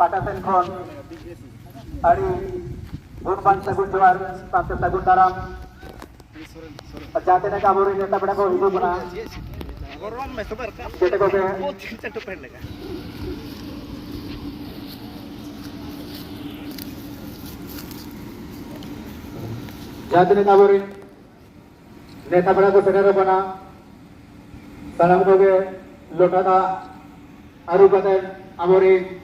Patasen Khon Ari Gunpan Sagun Juar Tante Sagun Daram Jatene Kaburi Neta Pedako Hidu Puna Kita ko Jatene Kaburi Neta Pedako Sedara Puna Salam Koge Lotata Arubaten Amori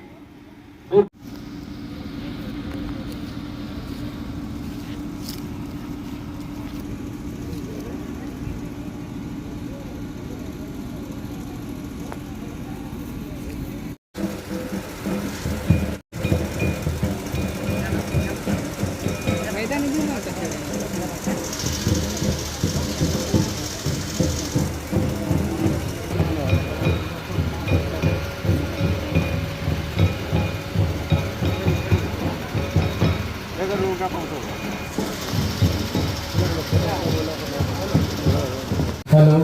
Hello,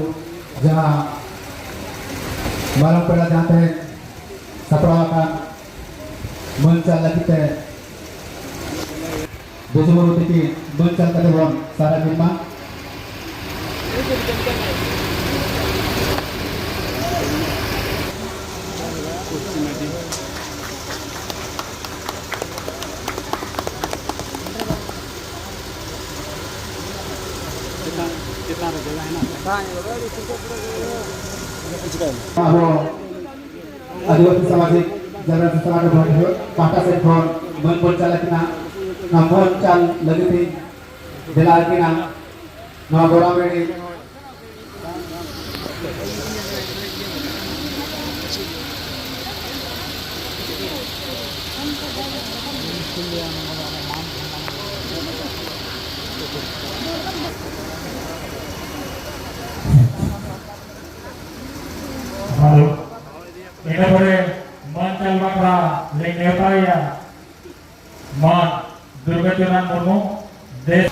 जहाँ मालूम पड़ा जाते हैं सपना का मन चल लगते हैं बेजमरूती की मन चल करते हैं सारा दिन में आदिवासी सामाजिक जरा समाज भर पाटा से फोन मन बोल चला कि ना मन चल लगी थी दिला कि ना गोरा में Halo, ini boleh mancal makra lengkap ya, man Durgajunan Murmu, des.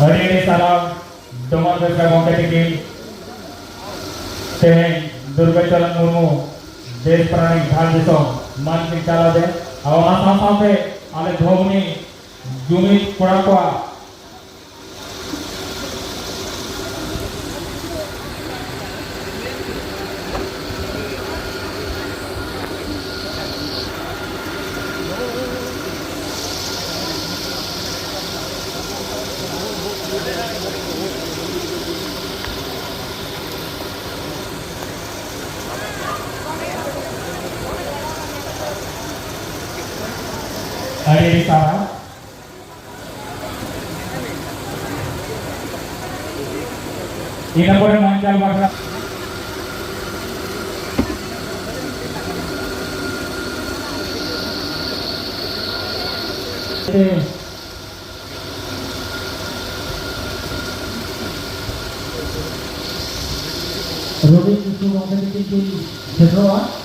Hari ini salam Domar Desa Kompetisi Teheng Durgajunan Murmu Des Prani Dhal Disom Man Kicala De Awan Sampai Ale Dhomni Jumit Kurakwa hari ini salam ini boleh mancal makra Robi itu kompetisi kedua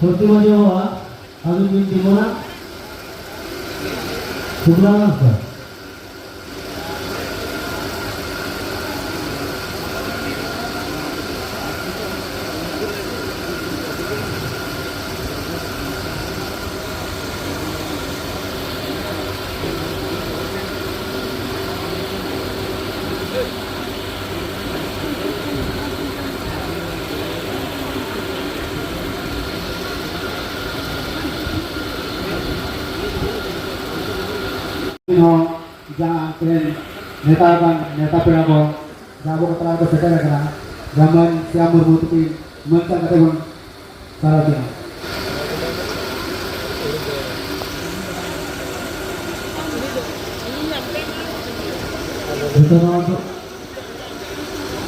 Kurti Majawa, Abu bin Timona, Sublanasa. जहाँ नेता पेड़ा को जहाँ वो कतरा को settle करना रमन श्याम मुर्मू की मंच करते बन सारा दिन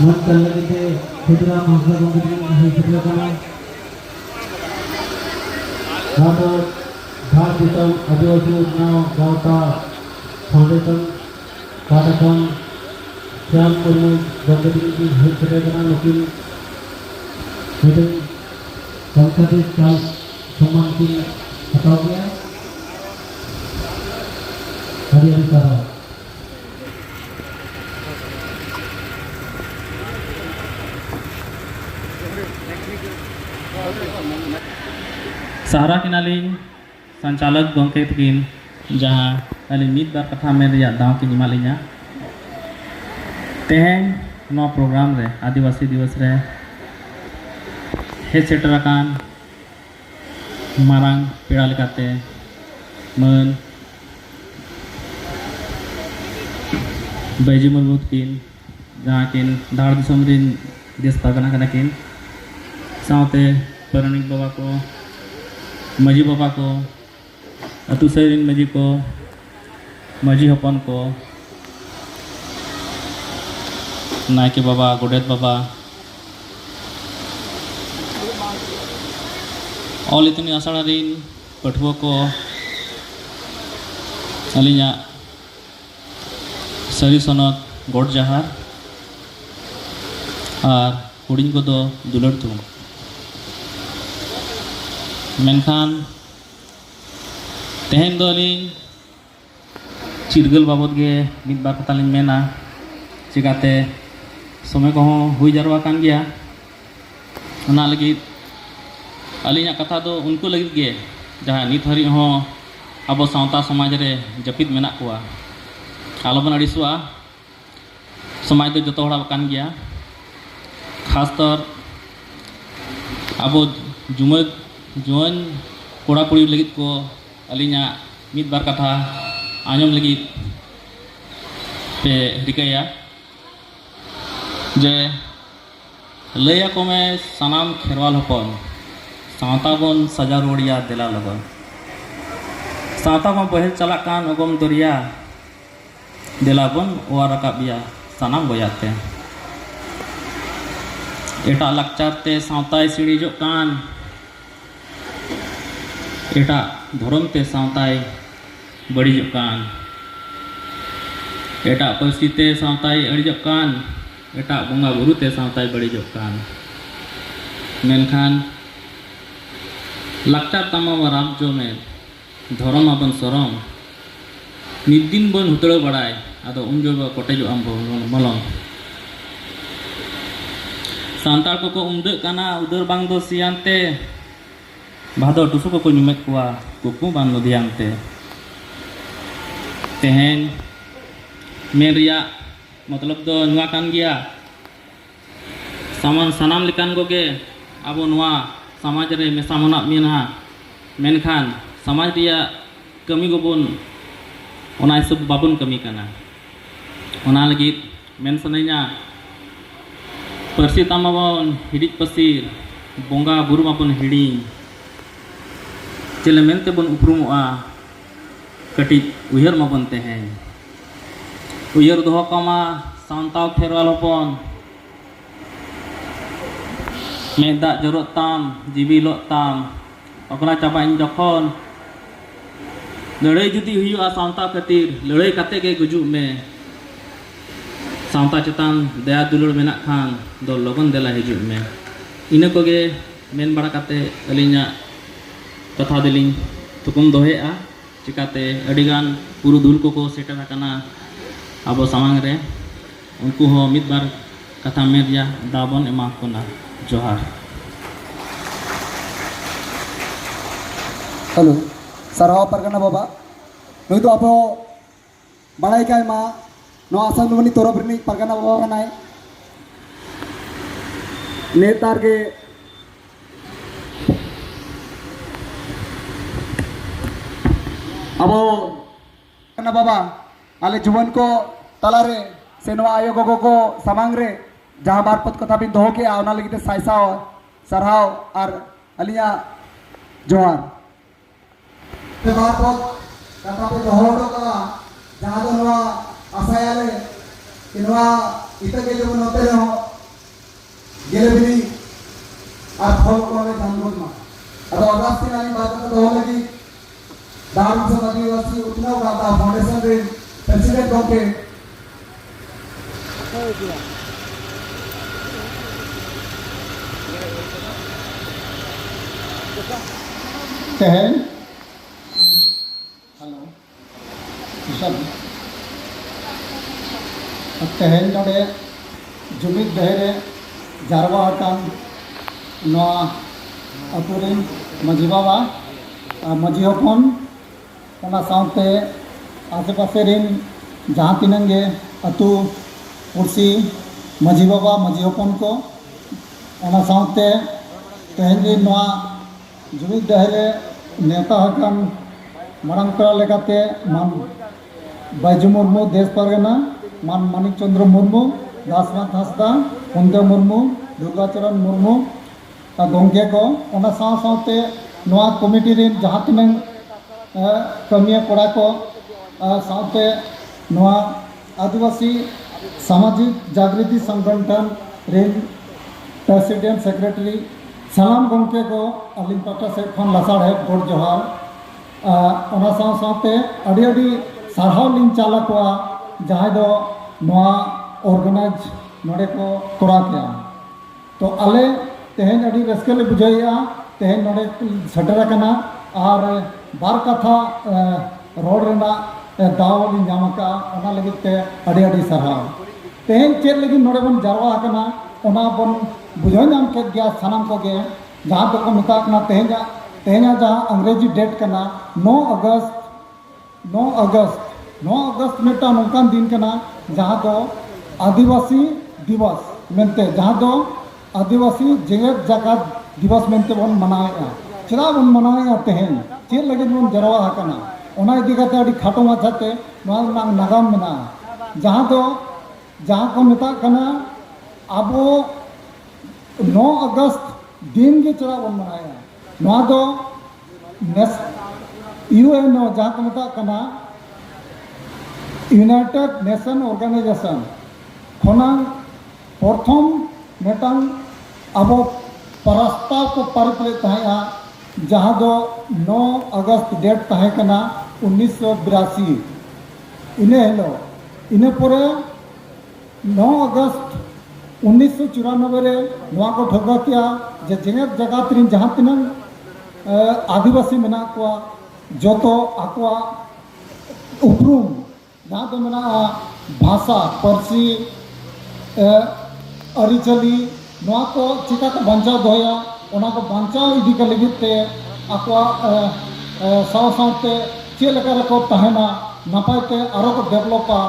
मंच लगे थे खुदरा मास्टर कंपनी है खुदरा का भारत दिसम आदिवासी उत्नाव गावता फाउंडेशन पाठकम श्याम मुर्मू गंगोत्री की हेल्प करेगा लेकिन मीटिंग संसदीय साल सम्मान की हटा गया हरी हरी सारा सहारा किनालिंग संचालक गोंके तकिन जहाँ अली मीत बार कथा में रिया दाव की निमालिnya तेहें नो प्रोग्राम रे आदिवासी दिवस रे हे सेटराकान मारांग पेड़ा लेकाते मन बैजी मुर्मू तकिन जहाँ किन धाड़ दिसम रिन देश परगना कना किन सावते परनिक बाबा को मजी बाबा को अतु सरिन मजी को मजी हपन को नायके बाबा गोडेत बाबा ऑल इतनी आसाड़ा रिन पठुआ को अलिया सरी सनत गोड जहार और हुडिंग को दो दुलड़ तुम मेनखान तेहेन दो अलिंग चिरगल बाबद गे मित बार कथा लिंग मेना चिकाते समय को हुई जारवा कान गया उना लगी अलिंग कथा दो उनको लगी गे जहाँ नित हरी हो अब सावता समाज रे जपित मेना कुआ आलोबन अड़िसुआ समाज दो जतो हड़ा कान गया खासतर अब जुमद जुआन कोड़ा कुड़ी लगी को अलिंगा मित बार कथा आंजम लगी पे रिकाया जे लैया को में सनाम खेरवाल हपन सावता बन सजा रोड़िया दिला लगन सावता बन बहल चला कान अगम दरिया दिला बन ओआ रकाबिया सनाम बोयाते एटा लक्चारते सावताय सीढ़ीजो कान एटा धर्म ते सावताय बड़ीजो कान एटा पार्सी ते सावताय अड़ीजो कान एटा बंगा बुरु ते सावताय बड़ीजो कान मेनखान लक्चार तमा राम जो में धर्म आबन सरम नित दिन बन हुतड़ बड़ाय आदो उन जो कोटेजो आम मलम सांतार को उमद काना उदर बांग दो सियांते भादो टुसु को निमेक कुआ कुकु बांग दियांते तेहेन मेन रिया मतलब दो नुआ कान गया सामान सनाम लिकान को के अब नुआ समाज रे मेसा मना मेना मेनखान समाज रिया कमी को बन ओना सब बाबन कमी काना ओना लगी मेन सनैया परसी तामाबन हिडिज पसीर बोंगा बुरु माबन हिडी चले मेनते बन उपरुमोआ कटी उहर माबन तेहें उहर दोह कमा सांताव खेरवाल हपन मेदा जरूरत ताम जीवी लोग ताम अकना चाबाइन जखन लड़ाई जुदी हुआ सांता खातिर लड़ाई काते के गुजुब में सांता चेतान दया दुलड़ मेना खान दो लगन देला हिजुब में इन को गे मेन बड़ा काते अलिंगा कथा दिलिंग तुकुम दोहेआ चिकाते अडिगान पुरु दुल को सेटर आकना अब सामांग रे उनको हो मित बार कथा में रिया दाबन एमा कोना जोहार हेलो सरहा परगना बाबा नुई तो आप बड़ाई का मा नो आसाम दुमनी तोरब रिनी परगना बाबा कनाय नेतार के अब परगना बाबा आले जुवन को तलारे से नवा आयो गोगो को सामांग रे जहां बार पद कथा बिन दोहो के आवना लगी साइसाव सरहाव और अलिया जोहार ते बार पद कथा पे दोहो का जहां दो नवा आसायाले किनवा इतके जो नोते हो गेले बिनी और फल को हमें जानबूझ मा अब अगस्त नानी बात तो दोहो लगी दारुण से आदिवासी उतना उगाता फाउंडेशन रे प्रेसिडेंट होके तेहन हेलो सब तेहन नोडे जुमिद दहेरे जारवा हकान नवा अतुरिन मजी बाबा मजी हपन ओना साउते आसे पासे रिन जहाँ तिनंगे अतु पुरसी मजी बाबा मजी हपन को ओना साउते तेहन दिन नवा जुमिद दहेरे नेता हकान मारांग पेड़ा लेकाते मान बैजू मुर्मू देश परगना मान मानिक चंद्र मुर्मू दासनाथ हांसदा कुंदे मुर्मू दुर्गाचरण मुर्मू गंगे को ओना साव सावते नवा कमिटी रिन जहाँ तिनंग कमिया कोड़ा को सावते नवा आदिवासी सामाजिक जागृति संगठन रिन प्रेसिडेंट सेक्रेटरी सालाम गंगे को अलिन पाटा से खन लसाड़ है गोड़ जोहार ओना साव सावते अड़ी अड़ी सारहाव लिन चाला को जहाँ दो नवा ऑर्गेनाइज नोडे को कोड़ा किया तो आले तेहन अड़ी रस्केले बुझाइया तेहन नोडे सेटर करना और बार कथा रोड रेना दाव लिन जामका ओना लगी ते अड़ी अड़ी सारहाव तेहन चेक लगी नोडे बन जारवा करना ओना बन बुझो नाम के गया सानाम को गे जहाँ तो को मिता करना तेहन जहाँ अंग्रेजी डेट करना 9 अगस्त मिटा नौकान दिन करना जहाँ तो आदिवासी दिवस मेनते जहाँ तो आदिवासी जेगत जाकात दिवस मेनते बन मनाएगा चला बन मनाएगा तेहन चेक लगे बन जरवा करना ओना इदी करते अड़ी खाटो माछाते नागाम मेना जहाँ को मिता करना अब 9 अगस्त दिन के चला बन मनाएगा नवा दो UN जहाँ को मिता करना यूनाइटेड नेशन ऑर्गेनाइजेशन खनांग प्रथम मेटांग अब प्रस्ताव को पारित तहया जहाँ दो 9 अगस्त डेट तहे कना 1982 इने हेलो इने परे 9 अगस्त 1994 रे नवा को ठगा किया जे जेगत जगत रिन जहाँ तिनंग आदिवासी मेना को जो तो आकवा उपरूम जहाँ तो मेना भाषा परसी अरिचली नवा को चिका को बंचाव दोया ओना को बंचाव इदी के लगित ते आकवा साव सावते चे लेका रको तहना नपाय ते आरो को डेवलपा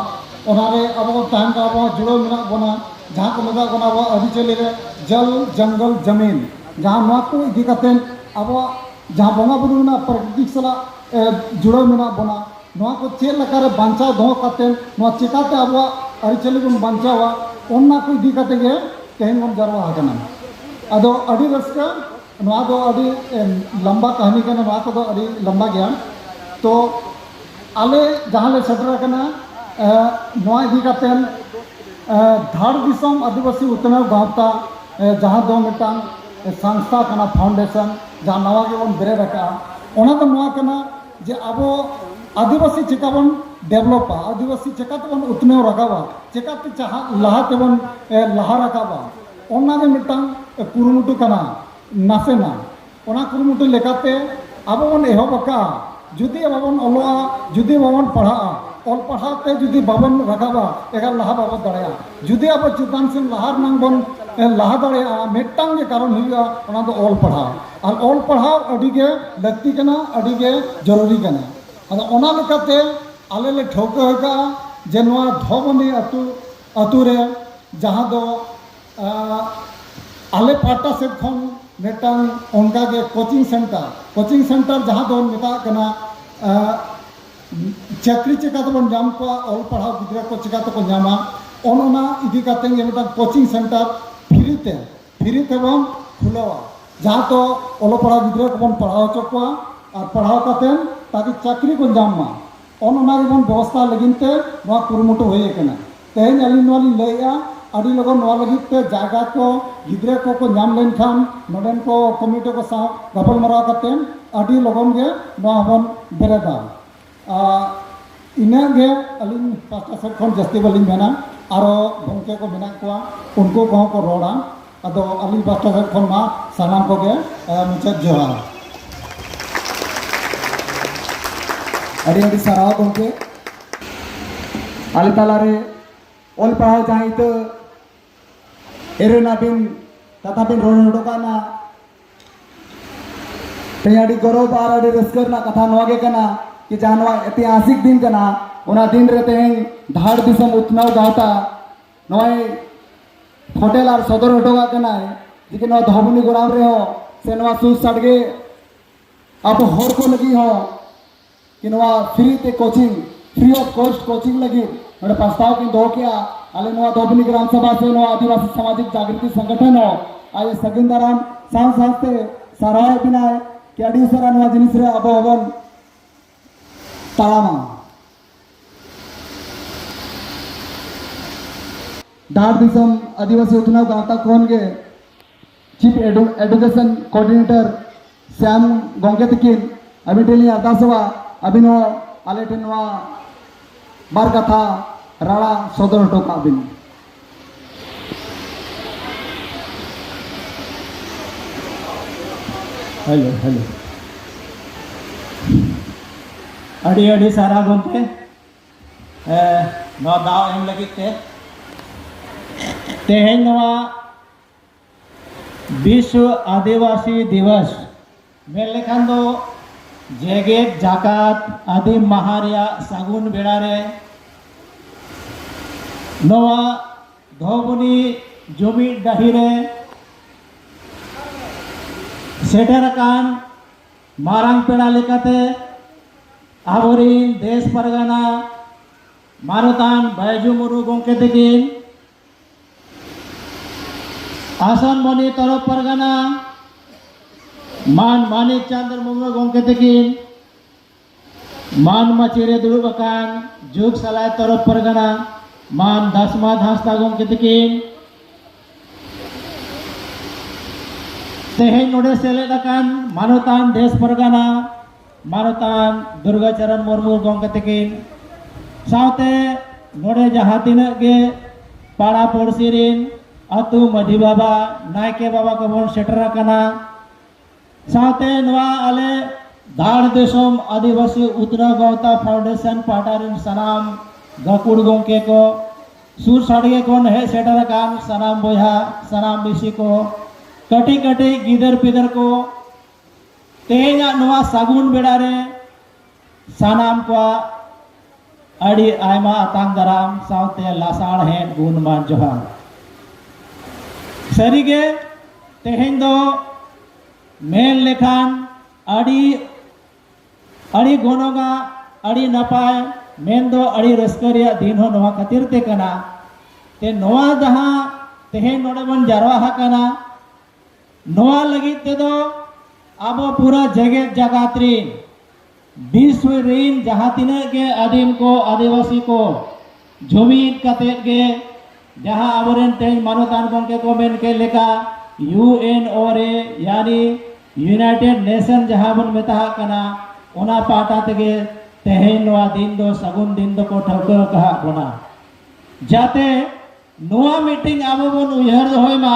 ओनारे अब तहन का अब जुड़ो मेना बना जहाँ को मेना बना अब अरिचली रे जल जंगल जमीन जहाँ नवा को इदी कतेन अब जहाँ बंगा बुरु ना प्राकृतिक सला जुड़ो मेना बना नवा को चे लेका रे बंचाव दो कतेन नवा चिकाते अब अरिचली बन बंचावा ओन्ना को इदी कते गे तेहन बन जरवा हकना अदो अड़ी रस्का नवा दो अड़ी लंबा कहानी कना नवा को दो अड़ी लंबा गया तो आले जहाँ ले सेटर कना नवा इदी कतेन धाड़ दिसम आदिवासी उत्तनाव गावता जहाँ दो मिटांग संस्था कना फाउंडेशन जहाँ नवा के बन बेरे रखा ओना तो नवा कना जे अब आदिवासी चिकाबन डेवलपा आदिवासी चिकाते बन उत्तनाव रखावा चिकाते चाह लहाते बन लहा रखावा ओना के मिटांग कुरुमुटु कना नासेना ओना कुरुमुटु लेकाते अब बन एहबका जुदी बाबन अलोआ जुदी बाबन पढ़ा ऑल पढ़ाते जुदी बाबन रखावा एगा लहा बाबा दड़या जुदी अब चितान से लहार नांग बन लहा दड़या मिटांग के कारण हुआ ओना तो ऑल पढ़ा और ऑल पढ़ा अडिगे लगती कना अडिगे जरूरी कना अदा ओना लेकाते आले ले ठोका होगा जे नवा धोबनी अतु रे जहाँ दो आले पाटा से खन मेटांग उनका के कोचिंग सेंटर जहाँ दो मेता कना चाकरी चिकातबन जाम को ऑल पढ़ाओ गिद्रा को चिकातको जामा ओनोना इदी काते गे मिटा कोचिंग सेंटर फ्री ते बन खुलावा जहाँ तो ऑल पढ़ाओ गिद्रा को बन पढ़ाओ चोकवा और पढ़ाओ काते ताकि चाकरी को जामा ओनोना गे बन व्यवस्था लगिनते नवा कुरुमुटु होये कना तेहेन अलिन वाली लैया अड़ी लगन नवा लगित ते जागा को गिद्रा को नाम लेन खान नोडेन को कमिटी को सा गपल मराव काते अड़ी लगन गे नवा बन बेरेदा इनागे अलिन पास्टा सेट खन जस्ती बलिन मेना आरो गंके को मेना को उनको को रोड़ा अदो अलिन पास्टा सेट खन मा सानाम को गे मुचत जोहार अड़ी सारा गंके आले तालारे ओल पढ़ाओ जाए तो एरेना बिन तथा बिन रोडोकाना ते अड़ी गौरव और अड़ी रस्कर ना कथा नवागे कना कि जानवा ऐतिहासिक दिन कना उना दिन रे तेहें धाड़ दिसम उतनाव गावता नवाय होटल और सदर हटोगा कना जिके नवा धोबनी गोराम रे हो से नवा सूस सड़गे अब होर को लगी हो कि नवा फ्री ऑफ कॉस्ट कोचिंग लगी नोडे प्रस्ताव की दो किया आले नवा धोबनी ग्राम सभा से नवा आदिवासी सामाजिक जागृति संगठन हो आये सगिंदाराम सांस सांसते साराय बिनाय कि अड़ी सारा नवा जिनिस रे अब अबन तालामा दाड़ दिसम आदिवासी उतनाव गावता कोन गे चीफ एडुकेशन कोऑर्डिनेटर श्याम गोंके तकिन अभी टेली अरदासवा अभिनो आले टेनवा बार कथा राणा सदर टोका बिन हेलो अड़ी अड़ी सारा गंके नवा दाव एम लगी तेहें नवा विश्व आदिवासी दिवस मेन लेखान दो जेगेत जाकात आदि महारिया सागुन बेड़ारे नवा धोबनी जमी डाहिरे सेटरकान मारांग पेड़ा लेकाते आबोरीन देश परगना मारुतान बैजू मुरु गोंके तकिन आसन मणि तरफ परगना मान मानिक चंद्र मुर्मू गोंके तकिन मान मचिरे दुड़ुब अकान जुग सलाय तरफ परगना मान दसमा धास्ता गोंके तकिन तेहें नोडे सेलेद अकान मानुतान देश परगना मारुतान दुर्गाचरण मुर्मू गोंके तकिन सावते नोडे जहाँ तिनाग गे पाड़ा पड़ोसीरिन अतु मधी बाबा नायके बाबा को बन सेटर कना सावते नवा आले धाड़ देशम आदिवासी उतनाव गावता फाउंडेशन पाटारिन सनाम गाकुड़ गोंके को सुर साड़गे कोन हे सेटर कान सनाम बोया सनाम बिसी को कटी कटी गिदर पिदर को तेहें नवा सागुन बेड़ारे सानाम को अड़ी आयमा आतांग दाराम सावते लासाड़ हेन गुणमान जोहार सरीगे तेहें दो मेन लेखान अड़ी अड़ी गोनोगा अड़ी नपाय मेन दो अड़ी रस्करिया दिन हो नवा खातिर ते कना ते नवा जहाँ तेहें नोडे बन जारवा कना नवा लगी ते दो अब पूरा जगत जगात्रीन विश्व रीन जहाँ तिनाग के आदिम को आदिवासी को जुमीद कते गे जहाँ आबोरेन तेज मानवतान गोंके को मेन के लेका UNO रे यानी यूनाइटेड नेशन जहाँ बन मेता कना ओना पाटा तेगे तेहें नवा दिन दो सगुन दिन दो को ठौका कहा बना जाते नवा मीटिंग आबो बन उयहर होय मा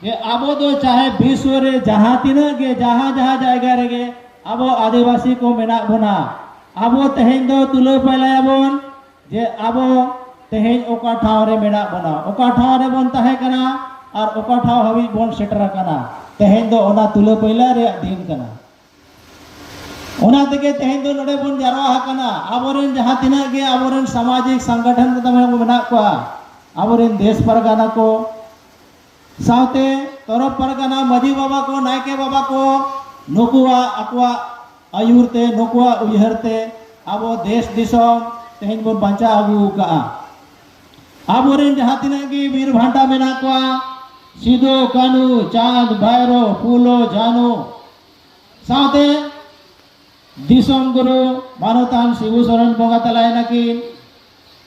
ये आबो दो चाहे विश्व रे जहाँ तिनाग गे जहाँ जहाँ जायगा रे गे आबो आदिवासी को मेना बना आबो तेहें दो तुलो पहले बन जे आबो तेहें ओका ठाव रे मेना बना ओका ठाव रे बन ताहे कना और ओका ठाव हबी बन सेटर कना तेहें दो ओना तुलो पहले रे दिन कना ओना तेगे तेहें दो नोडे बन जारवा कना आबोरेन जहाँ तिनाग गे आबोरेन सामाजिक संगठन को तमे मेना को आबोरेन देश परगना को सावते तरफ परगना मधी बाबा को नायके बाबा को नुकुआ aqua आयुरते नुकुआ उयहरते abo desh disom tehin bon banca agu ka aborin jaha tina gi bir bhanta mena ko Sido Kanu Chand Bhairo Pulo Janu saute disom guru manutan Sibu Soren bonga talai nakin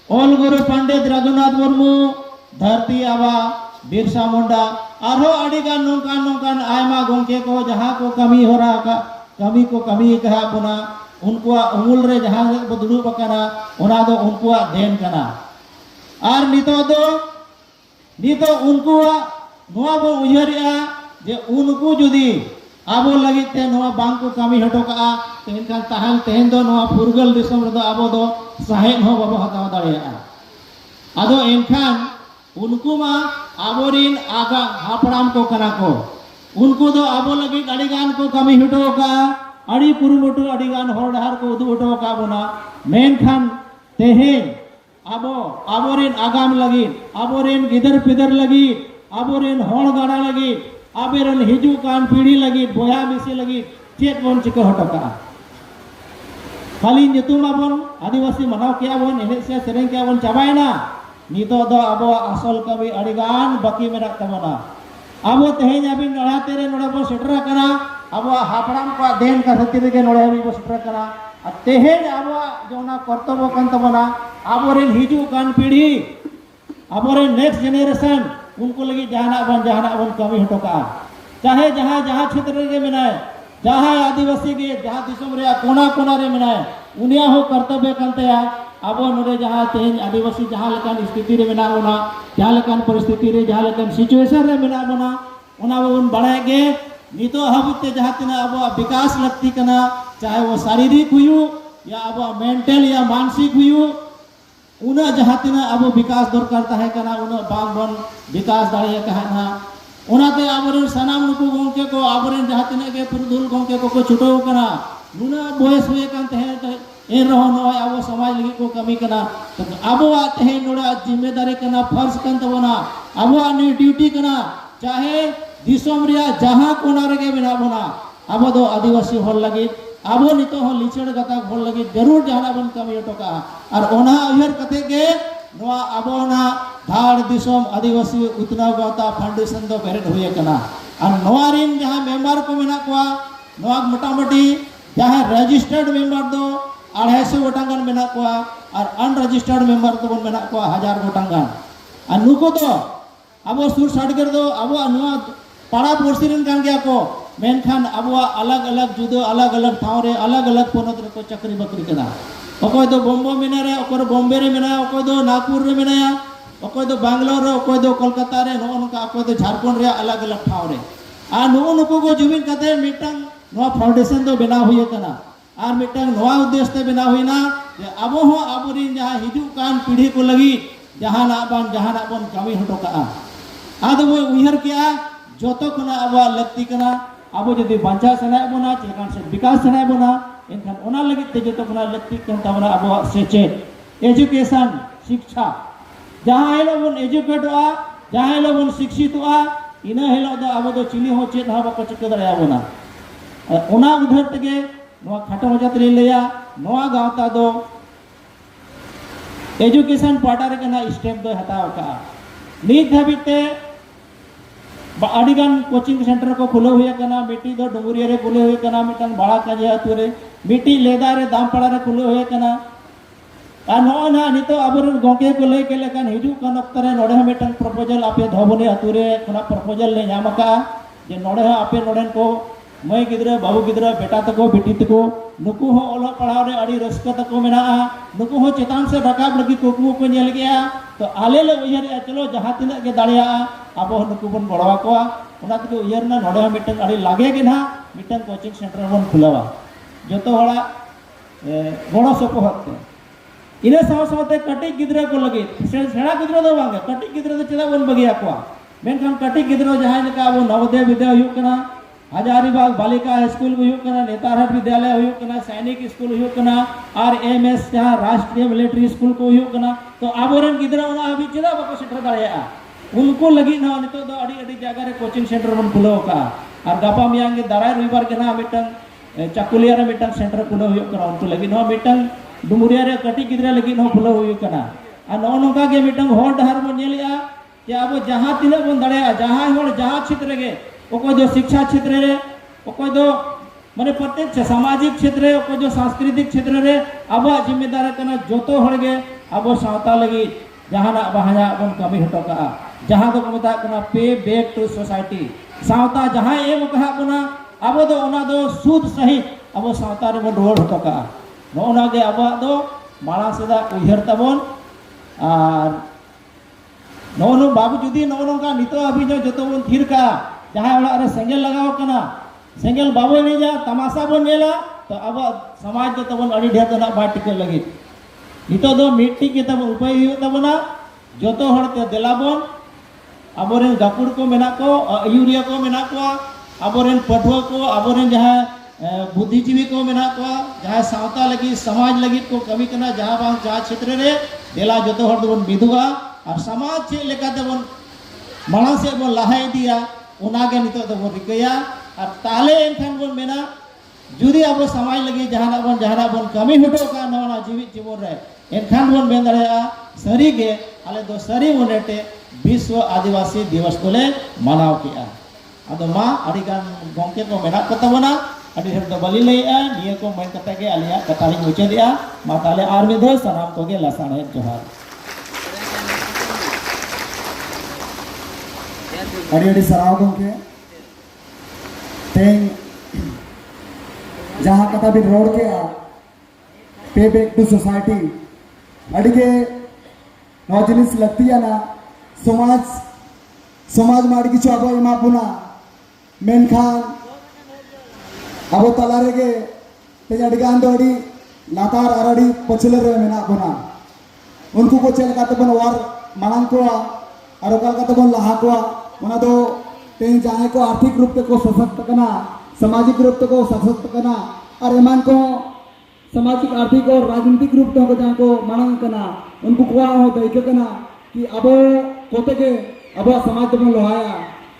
ol guru Pandit Raghunath Murmu Dharti Aba Birsa Munda arho adigan nongkan aima gongke ko jaha ko kami hora ka kami ko kami kaha buna unkua umul re jaha ko dudu bakana ona do unkua den kana ar nito unkua noa bo uyaria je unku judi abo lagi te noa bang ko kami hoto ka tehin kan tahan tehin do noa purgal disom do abo do sahen ho babo hataw dareya ado enkhan unku ma aborin aga hapram ko kana ko unku do abo lagi adigan ko kami hoto ka adi kurumutu adigan hor dahar ko udu hoto ka bona menkhan tehin aborin agam lagi aborin gidar pidar lagi aborin hor gada lagi aborin hiju kan pidi lagi boya misi lagi chet bon chika hoto ka kali nyutum abon adivasi manaw kya bon ene se sereng kya bon chabaina nito do abo asol kabi adigan baki menak tamana abo tehenya bin nora tere nora bo setra kana abo hapram ko den ka satir ke nora bi bo setra kana teheny abo jona kortobo kan tamana aborin hiju kan pidi aborin next generation उनको लगी जहाना बन कमी हटो का चाहे जहाँ क्षेत्र रे मिनाए जहाँ आदिवासी के जहाँ दिसम रे कोना कोना रे मिनाए उनिया हो कर्तव्य कंते अब नोरे जहाँ तेज आदिवासी जहाँ लेकान स्थिति रे मिना होना जहाँ लेकान परिस्थिति रे जहाँ लेकान सिचुएशन रे मिना बना उना बन बढ़ाएंगे नितो हबते जहाँ तना अब विकास लगती कना चाहे वो शारीरिक हुई या अब मेंटल या मानसिक हुई उना जहाँ तना अब विकास दरकार ताहे कना उना बांग बन विकास दाड़े कहना उनाते आबरेन सनाम नुकु गोंके को आबरेन जहाँ तना के पुरुधुल गोंके को छुटो कना नुना बयस हुए कान तहे ए रहो नय अब समाज लगी को कमी कना तो अब तहे नोड़ा जिम्मेदारी कना फर्ज कन तबना अब नि ड्यूटी कना चाहे दिसम रिया जहाँ कोना रे बिना बना अब दो आदिवासी होल लगी अब नितो हो लिचड़ गता होल लगी जरूर जहाना बन कमी टोका और ओना उहर कते के नोआ अबोना धाड़ दिसम आदिवासी उतना गता फाउंडेशन दो बेरेट हुए कना और नोआ रिन जहां मेंबर को मेना कोआ नोआ मोटामोटी जहां रजिस्टर्ड मेंबर दो 250 गोटांगन मेना कोआ और अनरजिस्टर्ड मेंबर तो बन मेना कोआ 1000 गोटांगन और नुको तो अब सुर साडगर दो अब नोआ पाड़ा पुरसी रिन कान गया को मेनखान अब अलग अलग जुदो अलग अलग ठाव रे अलग अलग पोनत रे को चक्री बकरी कना अकोय दो बॉम्बे मेना रे अकोर बॉम्बे रे मेना अकोय दो नागपुर रे मेना अकोय दो बैंगलोर रे अकोय दो कोलकाता रे नो उनका अकोय दो झारखंड रे अलग अलग ठाव रे आ नो नुको को जुबिन कते मिटंग नो फाउंडेशन दो बना हुई कना आर मिटंग नोआ उद्देश्य ते बना हुईना जे अब हो आबरिन जहां हिजु कान पीढ़ी को लगी जहां ना बन कमी हटो का आदो वो उहर किया जोतो कना अब लगती कना अब जदि बांचा सनाय बना चेकान से विकास सनाय बना इनखान ओना लगी ते जतो कना लगती कन तबना अब सेचेत एजुकेशन शिक्षा जहां हेलो बन एजुकेटवा जहां हेलो बन शिक्षितवा इना हेलो दो अब दो चिली हो चेत हा बको चिक दरया बना ओना उधर तगे नोआ खाटो मजात रे लेया नोआ गावता दो एजुकेशन पार्टर कना स्टेप दो हटाव का नीत धाबिते अडिगान कोचिंग सेंटर को खुले हुए कना मिट्टी दो डुंगरिया रे खुले हुए कना मिटन बड़ा काजे अतुरे मिट्टी लेदा रे दामपड़ा रे खुले हुए कना आ नो ना नितो अबरन गोके को ले के लेकन हिजु कन अक्तरे नोडे मिटन प्रपोजल आपे धोबने अतुरे कना प्रपोजल ले नामका जे नोडे आपे नोडेन को मैं गिद्रा बाबू गिद्रा बेटा तको बेटी तको नुकु हो ओलो पढ़ाव रे अड़ी रस्का तको मेना नुकु हो चेतान से रकाब लगी कुकु को नेल गया तो आले ले उयहर चलो जहां तिना के दाड़िया अब नुकु बन बड़वा को ओना तको उयहर ना नोडे मिटन अड़ी लागे के ना मिटन कोचिंग सेंटर बन खुलावा जतो हड़ा गणो सको हते इने साव सावते कटी गिद्रा को लगे सेड़ा गिद्रा दो वांगे कटी गिद्रा तो चेदा बन बगिया को मेनखान कटी गिद्रा जहां लका अब नवोदय विद्यालय हुक ना हजारीबाग बालिका स्कूल हुई नेतारहाट विद्यालय हुई सैनिक स्कूल हुई RMS जहाँ राष्ट्रीय मिलिट्री स्कूल को हुई तो आबोरन गिद्रा अभी चेदा बको सेटर दाड़ेया उनको लगी ना नितो दो अड़ी अड़ी जगह रे कोचिंग सेंटर बन खुलो का और गापा मियांग दाराय रविवार के ना मिटन चाकुलिया रे मिटन सेंटर खुलो हुई उनको लगी ना मिटन डुमरिया रे कटी गिद्रा लगी नो खुला हुई कना आ नो नोका के मिटंग हर डहर बन नेलिया कि अब जहां तिना बन दड़े जहां होड़ जहां क्षेत्र गे ओको जो शिक्षा क्षेत्र रे ओको जो माने प्रत्येक सामाजिक क्षेत्र रे ओको जो सांस्कृतिक क्षेत्र रे अब जिम्मेदार कना जोतो हड़ गे अब सावता लगी जहां बहाया बन कमी हटो का जहां को मता कना पे बैक टू सोसाइटी सावता जहां एम कहा बना अब दो ओना दो सुद सहित अब सावता रे बन रोड हटो का नोना गे अब दो माला सदा उहर तबन और नो बाबू जुदी नो का नितो अभी जो जतो बन थिर का जहां ओला रे सेंगल लगाव कना सेंगल बाबू नहीं जा तमाशा बन नेला तो अब समाज जो तबन अड़ी ढेर ना बाट टिके लगी नितो दो मिट्टी के तब उपाय हुई तबना जतो हड़ ते देलाबन अबोरेन गापुर को मेना को यूरिया को मेना को अबोरेन पठुआ को अबोरेन जहां बुद्धिजीवी को मेना को जहां सावता लगी समाज लगी को कमी करना जहां बांग जहां क्षेत्र रे देला जतो हड़ दबन मिदुआ और समाज चे लेका दबन माला से बन लहाई दिया उनागे नितो दबन रिकया और ताले एनखान बन मेना जुदी अब समाज लगी जहां बन कमी हटो का नोना जीवित जीवन रे एनखान बन बेन दड़ेया सरी गे आले दो सरी उनेटे विश्व आदिवासी दिवस को ले मनाव किया अदो मा अडिगान गोंके को मेना को तबना अडी हर दो बलि लेया निये को मैं कते के आलिया कताली मुचे दिया मा ताले आर में दो सनाम को के लसाने जोहार अड़ी सराव गोंके तें जहां कथा भी रोड के आ पे बैक टू सोसाइटी अडिगे नौ जिनिस लगती है ना समाज में अड़ी अब एमा बुना मेनखान अब तलारे गे ते अड़गान दो अड़ी लातार और अड़ी पछले रे मेना बुना उनको को चल का तबन और मांग को और कल का तबन लहा को उना दो ते जाए को आर्थिक रूप को सशक्त करना सामाजिक रूप को सशक्त करना और ईमान को सामाजिक आर्थिक और राजनीतिक रूप को जहाँ को मांग करना उनको कुआ हो दैके करना कि अब कोते के अब समाज तो लोहाया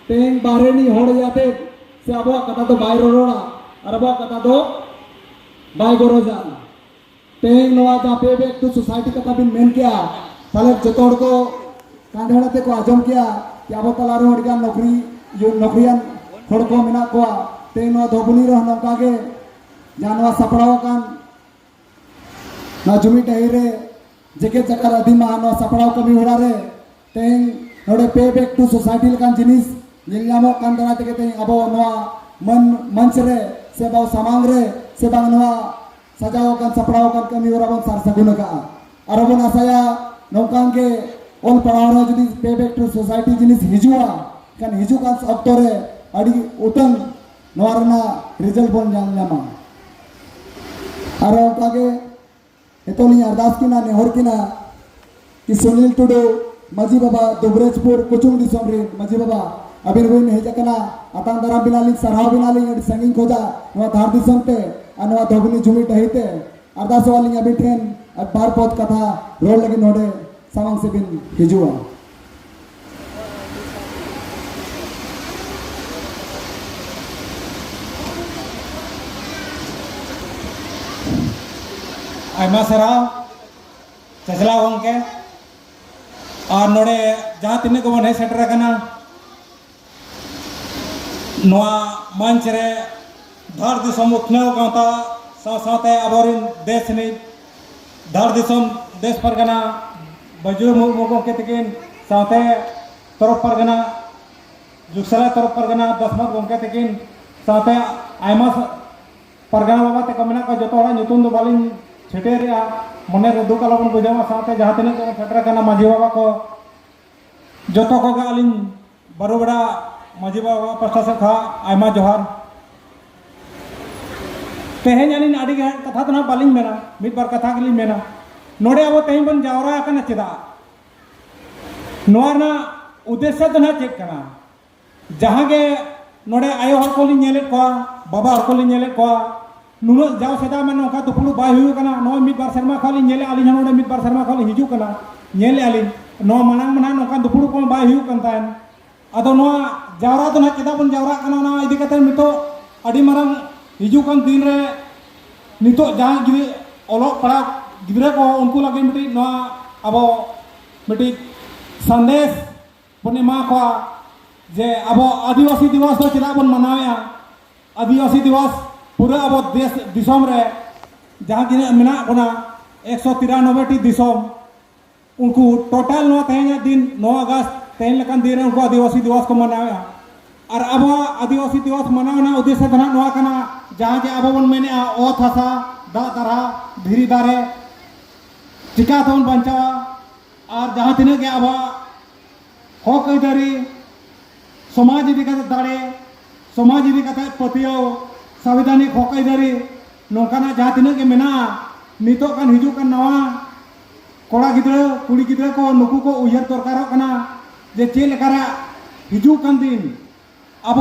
तें बाहरे नहीं होड़ जाते से अब कथा तो बाय रोड़ा और अब कथा तो बाय गोरो जान तें नवा जा पे बैक टू सोसाइटी कथा भी मेन किया ताले जतोड़ को कांधड़ाते को आजम किया कि अब तलारे होड़गा नौकरियान होड़ को मेना को तें नवा धोबुनी रह नौका के जानवा सपड़ाव कान ना जुमी टही रे जेके चक्कर अधिमा नवा सपड़ाव कमी होड़ा रे तें नोडे पे बैक टू सोसाइटी लकान जिनिस निलयामो कान दराते के तें अब नवा मंच रे से बाव सामांग रे से बांग नवा सजाव कान सपड़ाव कान कमी होड़ा बन सार सगुन का अरबन आसाया नौकान के ओल पढ़ाव रे जुदी पे बैक टू सोसाइटी जिनिस हिजुआ कान हिजु कान अक्तो रे अड़ी उतन नवारना रिजल्ट बन जामा और कागे एतोनी अरदास किना नेहर किना कि सुनील टुडू माजी बाबा दुबरेजपुर कुचुंग दिसोम रे माजी बाबा अबिन हुई हेज कना अतांग दराम बिनाली सरहाव बिनाली अडी संगिन खोजा नवा धार दिसोम ते अनवा धोबनी जुमी टहीते अरदास वाली अबि ट्रेन बार पद कथा रोड लगी नोडे सामंग से बिन हिजुआ आयमा सराव चचला गोंके और नोड़े जहाँ तीन को बन सेटर करना नवा मंच रे धर दिसम उथनाव गाँवता साथे अबोरिन देश नि धर दिसम देश परगना बजू मुर्मू गोंके तकिन साथे तरफ परगना जुगसला तरफ परगना दसमत गोंके तकिन साथे आयमा परगना बाबा ते कमना का जतो हड़ा ᱧᱩᱛᱩᱢ दो बालिन छेटे रे मने रे दुख आलोबन बुझावा साथे जहाँ तीन को सेटर करना माझी बाबा को जतो को आलिन बरुबड़ा माझी बाबा पास्टा से खा आयमा जोहार तेहें आलिन आड़ी कथा तो ना बालिन मेना मिद बार कथा गलिन मेना नोडे अब तेहें बन जावरा कना चेदा नोना उद्देश्य तो ना चेक कना जहाँ के नोडे आयो हर को लिन नेले को बाबा हर को लिन नेले को नुनो जाओ सेदा में नोका दुपुलु बाय हुई कना नो मिद बार शर्मा खाली नेले आलिन नोडे मिद बार शर्मा खाली हिजू कना नेले आलिन नो मानांग मना नोका दुपुलु को बाय हुई कन तान अदो नो जावरा तो ना चेदा बन जावरा कना ना इदी कते मितो अडी मारंग हिजू कन दिन रे नितो जहाँ जुदी ओलो पड़ा गिद्रा को उनको लगे मिट्टी नवा अब मिट्टी संदेश बने मा को जे अब आदिवासी दिवस तो चेदा बन मनावे आदिवासी दिवस पूरा अब देश दिसोम रे जहाँ दिन मेना बना 193 टी दिसोम उनको टोटल नो तेहन दिन 9 अगस्त तेहन लकन दिन उनको आदिवासी दिवस को मनावे और अब आदिवासी दिवस मनावना उद्देश्य धना नवा कना जहाँ जे अब बन मेने ओत हसा दा दरा धीरी दारे चिका तोन बंचावा और जहाँ तिने के अब हक अदारी समाज इदी कते दाड़े समाज इदी कते पतियो संवैधानिक हक अदारी नौकाना जहाँ तिने के मेना नितो कान हिजू कान नवा कोड़ा गिद्रा कुड़ी गिद्रा को नुकु को उयहर दरकार कना जे चे लेकारा हिजू कान दिन अब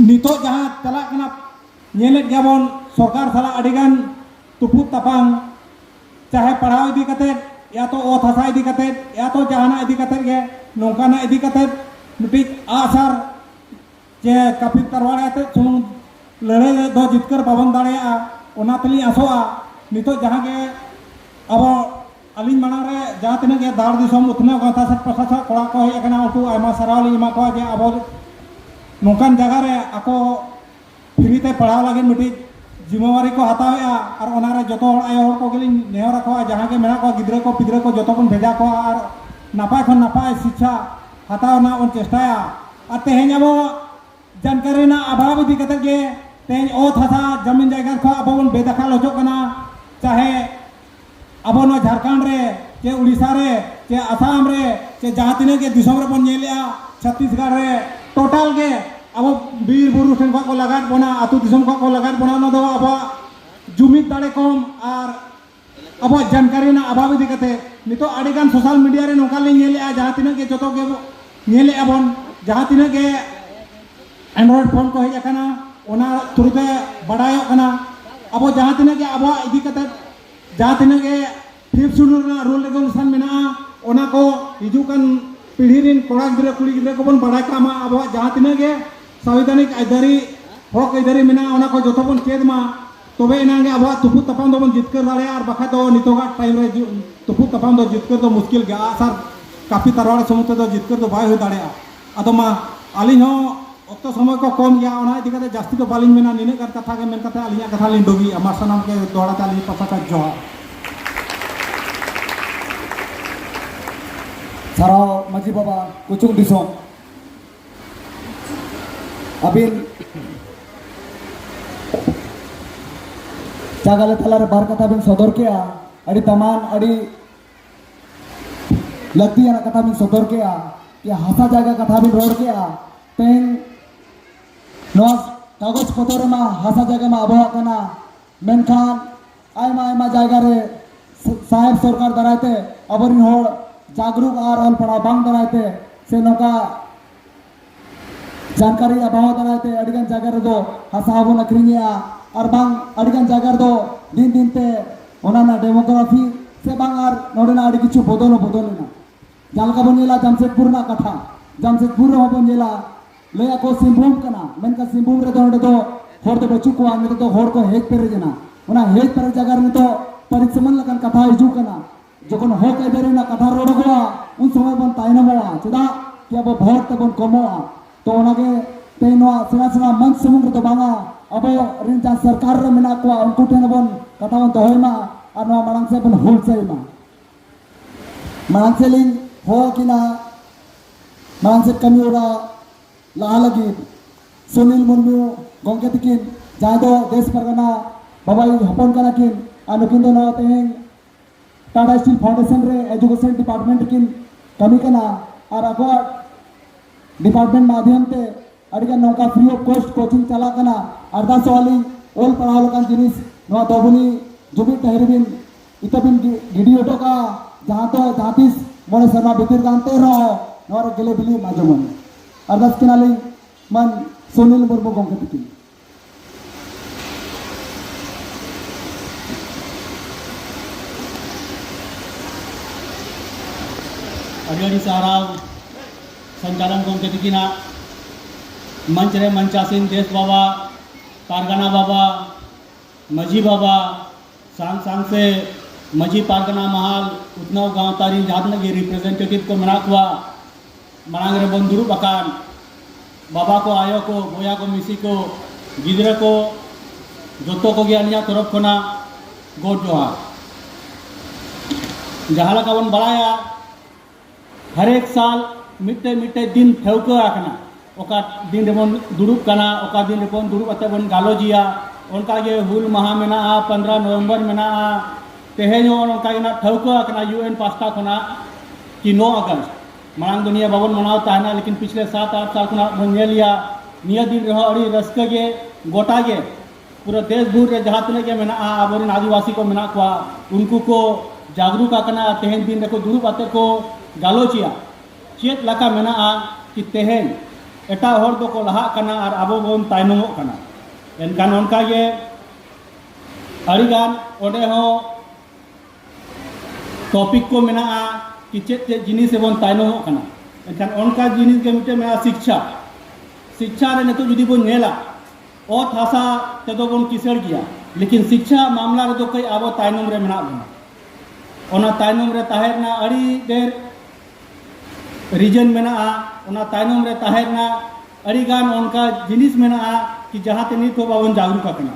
नितो जहाँ चला कना नेले गयाबन सरकार साला अडिगान तुपुत तपांग चाहे पढ़ाव इदी कते या तो ओत हसा इदी कते या तो जहाना इदी कते गे नौकाना इदी कते मिट्टी आसार जे काफी तरवाड़े ते सुन लड़े दो जितकर बाबन दाड़ेया ओना तली आसोआ नितो जहाँ के अब अलिन माना रे जहाँ तिना के दाड़ दिसोम उतने गाता सट पसा कोड़ा को हे एकना उतु आयमा सरावली इमा को जे अब नौकान जगह रे आको फ्री ते पढ़ाव लगे मिट्टी जिम्मेवारी को हतावेआ और ओना रे जतो हर आयो को गेली नेहर रखो जहाँ के मेना को गिद्रा को पिद्रा को जतो कोन भेजा को और नापाय खन नापाय शिक्षा हताव ना उन चेष्टाया और तेहेन अब जानकारी ना अभाव इदी कते गे तेहेन ओत हसा जमीन जायगा को अब बन बेदखल होचो कना चाहे अब नो झारखंड रे के उड़ीसा रे के आसाम रे के जहाँ तिने के दिसोम रे बन नेलिया छत्तीसगढ़ रे टोटल के अब बीर बुरु ठेन को लगात बना आतु दिसोम को लगात बना न दो अब जुमित दाड़े कम और अब जानकारी ना अभाव इदी कते नितो अडिगान सोशल मीडिया रे नोका ले नेलिया जहाँ तिने के जतो के नेले अबन जहाँ तिने के एंड्रॉइड फोन को हेज कना ओना तुरते बड़ायो कना अब जहाँ तिने के अब इदी कते जहाँ तिने के फिफ्थ शेड्यूल ना रूल रेगुलेशन मेना ओना को हिजुकन पीढ़ी रिन कोड़ा गिद्रा कुड़ी गिद्रा को बन बड़ाय कामा अब जहाँ तिने के संवैधानिक आइदारी हक आइदारी मेना ओना को जतो बन चेद मा तबे इनांगे अब तुपु तपाम दो बन जितकर दाड़े और बखा दो नितोगा टाइम रे तुपु तपाम दो जितकर तो मुश्किल गया सर काफी तरवाड़े समुद्र तो जितकर तो बाय हो दाड़े अदो मा आलिन हो अक्तो समय को कम गया ओना इदी कते जास्ती तो बालिन मेना निने कर कथा के मेन कथा आलिया कथा लिन दोगी अमार सनाम के दोड़ा ताली पसा का जोहा सारा माजी बाबा कुचुंग दिसोम अबिन जागाले तलारे बार कथा बिन सदर के अड़ी तमान अड़ी लगती है ना कथा बिन सदर के कि हासा जागा कथा बिन रोड के तेन नवा कागज पत्र में हासा जगह में आबोह कना मेनखान आयमा आयमा जायगा रे साहेब सरकार दारायते अबरिन होड़ जागरूक और ऑल पढ़ा बांग दारायते से नौका जानकारी अभाव दारायते अडिगन जागा रे दो हासा हाबो नकरिनिया और बांग अडिगन जागा रे दो दिन दिन ते ओनाना डेमोग्राफी से बांग और नोडेना अडि किछु बदलना जालका बनेला जमशेदपुर ना कथा जमशेदपुर हो बनेला लया को सिंभूम कना मेनका सिंभूम रे दो होड़ तो बच्चू को आने तो होड़ को हेज पेरे जना ओना हेज पेरे जगह रे तो परिसमन लकन कथा हिजू कना जखन हो के बेरे ना कथा रोड गोआ उन समय बन तायनमवा चदा कि अब भोट बन कमोआ तो ओनागे तेनवा सेना सेना मन समुद्र तो बांगा अब रिन जा सरकार रे मेना को उनको ठेन बन कथा बन दोहमा और नवा मांग से बन होल से मांग से लिंग हो कि ना मांग से कमियोरा लाहा लगी सुनील मुर्मू गंगे तकिन जहाँ दो देश परगना बाबाई हपन कना किन अनुकिन दो नवा तेहें टाटा स्टील फाउंडेशन रे एजुकेशन डिपार्टमेंट किन कमी कना और अगवा डिपार्टमेंट माध्यम ते अडिगा नौका फ्री ऑफ कॉस्ट कोचिंग चला कना अर्धा सवाली ओल पढ़ाव लकान जिनिस नवा दोबुनी जुबी तहरीबिन इतबिन गिडी ओटो का जहाँ तो जातिस मोने सरना बितिर जानते रहो नवर गेले बिली माजमन अर्दास किनाली मन सुनील मुर्मू गंगे तकिन अड़ी साराव संचालन गंगे तकिना मंच रे मंचासीन देश बाबा पारगाना बाबा मजी बाबा सांग सांग से मजी पारगना महाल उतनाव गाँव जहाँ तक रिप्रेजेंटेटिव को मेना को मांग रे बन दुरुब अकान बाबा को आयो को बोया को मिसी को गिद्रा को जोतो को गया तरफ खना गोड जोहार जहाँ लगा बन बढ़ाया हर एक साल मिट्टे मिट्टे दिन ठेवका आकना ओका दिन रेबन दुरुब कना ओका दिन रेबन दुरुब अते बन गालोजिया उनका ये हुल महा मेना 15 नवंबर मेना तेहेनो उनका ये ना ठेवका आकना UN पास्ता खना कि 9 अगस्त मांग दुनिया बाबन मनाव ताहना लेकिन पिछले 7-8 साल खना बन लिया निया दिन रहो अड़ी रस्क गे गोटा गे पूरा देश भर रे जहाँ तने के मेना आबोरिन आदिवासी को मेना को उनको को जागरूक आकना तेहेन दिन रे को दुरुब अते को गालोचिया चेत लका मेना कि तेहेन एटा हर दो को लहा कना और आबो बोन तायनमो कना एनकान उनका ये अड़ीगान ओडे हो टॉपिक को मेना कि चेत चेत जिनिस बोन तायनमो कना एनकान उनका जिनिस के मिटे मेना शिक्षा शिक्षा रे नेतो जुदी बोन नेला ओत हासा तेदो बोन किसड़ गया लेकिन शिक्षा मामला रे दो कई आबो तायनम रे मेना बना ओना तायनम रे ताहेरना अड़ी देर रीजन मेना ओना तायनम रे ताहेरना अड़ीगान उनका जिनिस मेना कि जहाँ ते नित हो बाबन जागरूक करना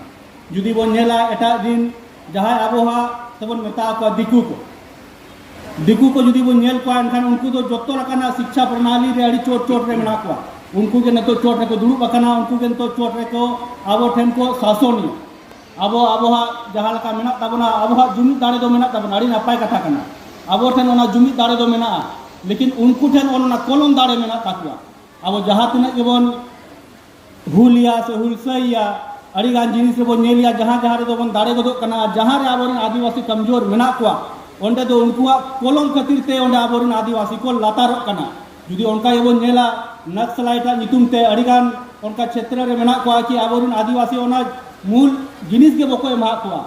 जुदी बोन नेला एटा दिन जहाँ आबोहा तबन मेता को दिकू को जुदी बोन नेल को एनखान उनको तो जोतो लकाना शिक्षा प्रणाली रे अड़ी चोट चोट रे मेना को उनको के न तो चोट रे को दुरुब अकना उनको के तो चोट रे को आबो ठेन को शासनी आबोहा जहाँ लका मेना तबना आबोहा जुमिद दाड़े दो मेना तबना अड़ी नपाय कथा कना आबो ठेन ओना जुमिद दाड़े दो मेना लेकिन उनको ठेन ओना कलम दाड़े मेना ताकुआ अब जहाँ तीन गेबन हुलिया से हुलसैया अड़ीगान जिनिस रे बोन नेलिया जहाँ जहाँ रे दोबन दाड़े गदो कना जहाँ रे आबोरिन आदिवासी कमजोर मेना कुआ ओंडे दो उनकुआ कोलम खातिर ते ओंडे आबोरिन आदिवासी को लातार कना जुदी उनका ये नेला नक्सलाइटा नितुम ते अड़ीगान उनका क्षेत्र रे मेना कुआ कि आबोरिन आदिवासी ओना मूल जिनिस के बको एमा कुआ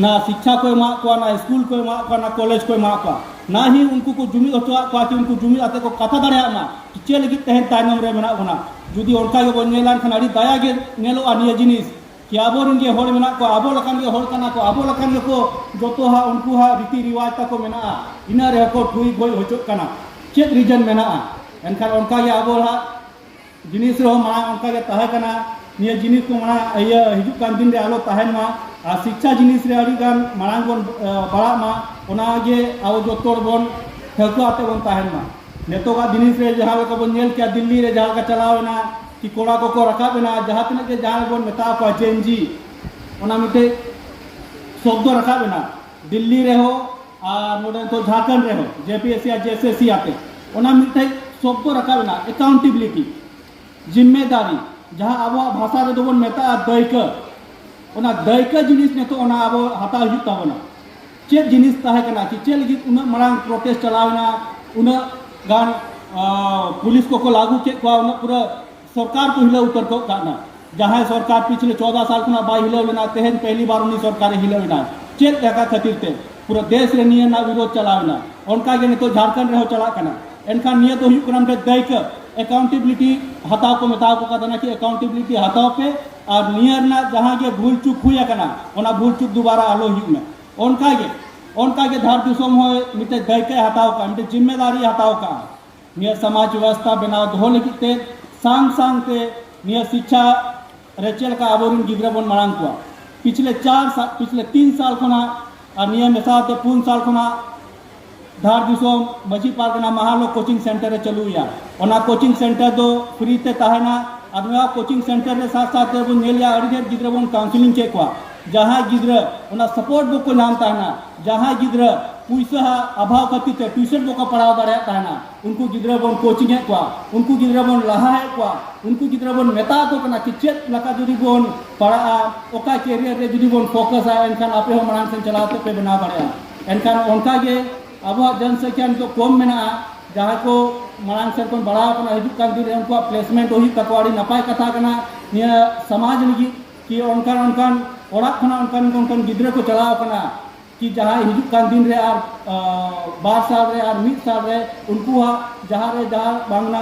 ना शिक्षा को एमा कुआ ना स्कूल को एमा कुआ ना कॉलेज को एमा कुआ ना ही उनको को जुमी अटवा कुआ कि उनको जुमी आते को कथा दाड़े मा कि चे लगी तहन तायनम रे मेना बना जुदी उनका ये बोन नेलान खान अड़ी दया गे नेलो आनिया जिनिस कि आबोरिन के होड़ मेना को आबो लकान के होड़ कना को आबो लकान को जोतो हा उनको हा रीति रिवाज ता को मेना इना रे को ठुई गोय होचो कना चेत रीजन मेना एनखान उनका ये आबो हा जिनिस रो मा उनका के ताहे कना निया जिनिस को मा ये हिजु कान दिन रे आलो ताहेन मा आ शिक्षा जिनिस रे अड़ी गान मांग बोन बड़ा मा ओना गे आओ जोतोड़ बोन ठको आते बोन ताहेन मा नेतो का जिनिस रे जहाँ को बोन नेल क्या दिल्ली रे जहाँ का चलावेना कि कोड़ा को रखाबेना जहाँ तने के जहाँ बोन मेता को चेंजी ओना मिटे शब्द रखाबेना दिल्ली रे हो आ नोडे तो झारखंड रे हो जेपीएससी या जेएसएससी आते ओना मिटे शब्द रखाबेना अकाउंटेबिलिटी जिम्मेदारी जहाँ आबो भाषा रे दोबन मेता दैक ओना दैक जिनिस ने तो ओना आबो हता हिजु ताबना चेत जिनिस ताहे कना कि चे लगी उना मरांग प्रोटेस्ट चलावना उना गान पुलिस को लागू के को पूरा सरकार को हिला उतर को गाना जहाँ सरकार पिछले 14 साल खुना बाय हिला लेना तेहन पहली बार उनी सरकार हिला लेना चेत देखा खातिर ते पूरा देश रे नियन ना विरोध चलावना उनका के तो झारखंड रे हो चला कना एनका निय तो हुई क्रम रे दैक अकाउंटेबिलिटी हताव को मेताव को कहना कि अकाउंटेबिलिटी हताव पे और नियर ना जहाँ के भूल चूक हुई कना ओना भूल चूक दोबारा आलो ही में उनका के धार दिसोम हो मिटे दैक हताव का मिटे जिम्मेदारी हताव का नियर समाज व्यवस्था बनाव दो लगी सांग सांग ते नियर शिक्षा रेचल का आबोरिन गिद्रा बोन मांग को पिछले 3 साल खना और नियर मेसा ते 4 साल खना धार दिसोम मजी पारगना महालो कोचिंग सेंटर रे चलू या ओना कोचिंग सेंटर दो फ्री ते ताहेना आदमी कोचिंग सेंटर रे साथ साथ बोन नेलिया अड़ी देर गिद्रा बोन काउंसलिंग के को जहाँ गिद्रा ओना सपोर्ट बुक को नाम ताहेना जहाँ गिद्रा पैसा अभाव खातिर ते ट्यूशन बुक पढ़ाव दाड़े ताहेना उनको गिद्रा बोन कोचिंग है को उनको गिद्रा बोन लहा है को उनको गिद्रा बोन मेता तो कना कि चेत लका जुदी बोन पढ़ा ओका कैरियर रे जुदी बोन फोकस है एनखान आपे हो मांग से चलाते पे बना पड़े एनखान उनका के अब जनसंख्या तो कम मेना जहाँ को मांग से को बढ़ाव कना हिजु कान दिन उनको प्लेसमेंट होही तकवाड़ी नपाय कथा कना निया समाज लगी कि उनका ओड़ा खना उनका गिद्रा को चलाव कना कि जहाँ हिजु कान दिन रे और 12 साल रे और 1 साल रे उनको जहाँ रे जहाँ बांगना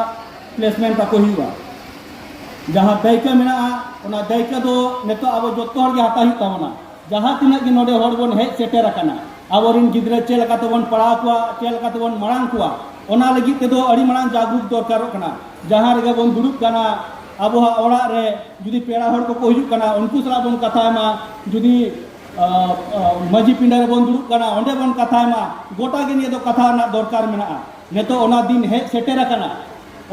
प्लेसमेंट को हुआ जहाँ दैका मेना ओना दैका दो नेतो अब जोतो हर के हता ही तबना जहाँ तिना की नोडे हड़ बन हेज सेटर अकना आबोरिन गिद्रा चेल काते बन पढ़ाव कुआ चेल काते बन मांग कुआ ओना लगी तेदो अड़ी मांग जागरूक दरकारों कना जहाँ रेगे बन दुरुब कना आबोहा ओड़ा रे जुदी पेड़ा हड़ को हिजुग कना उनको सला बन कथा मा जुदी मजी पिंडा रे बन दुरुब कना ओंडे बन कथा मा गोटा गे निये दो कथा ना दरकार मेना नेतो ओना दिन हेज सेटर अकना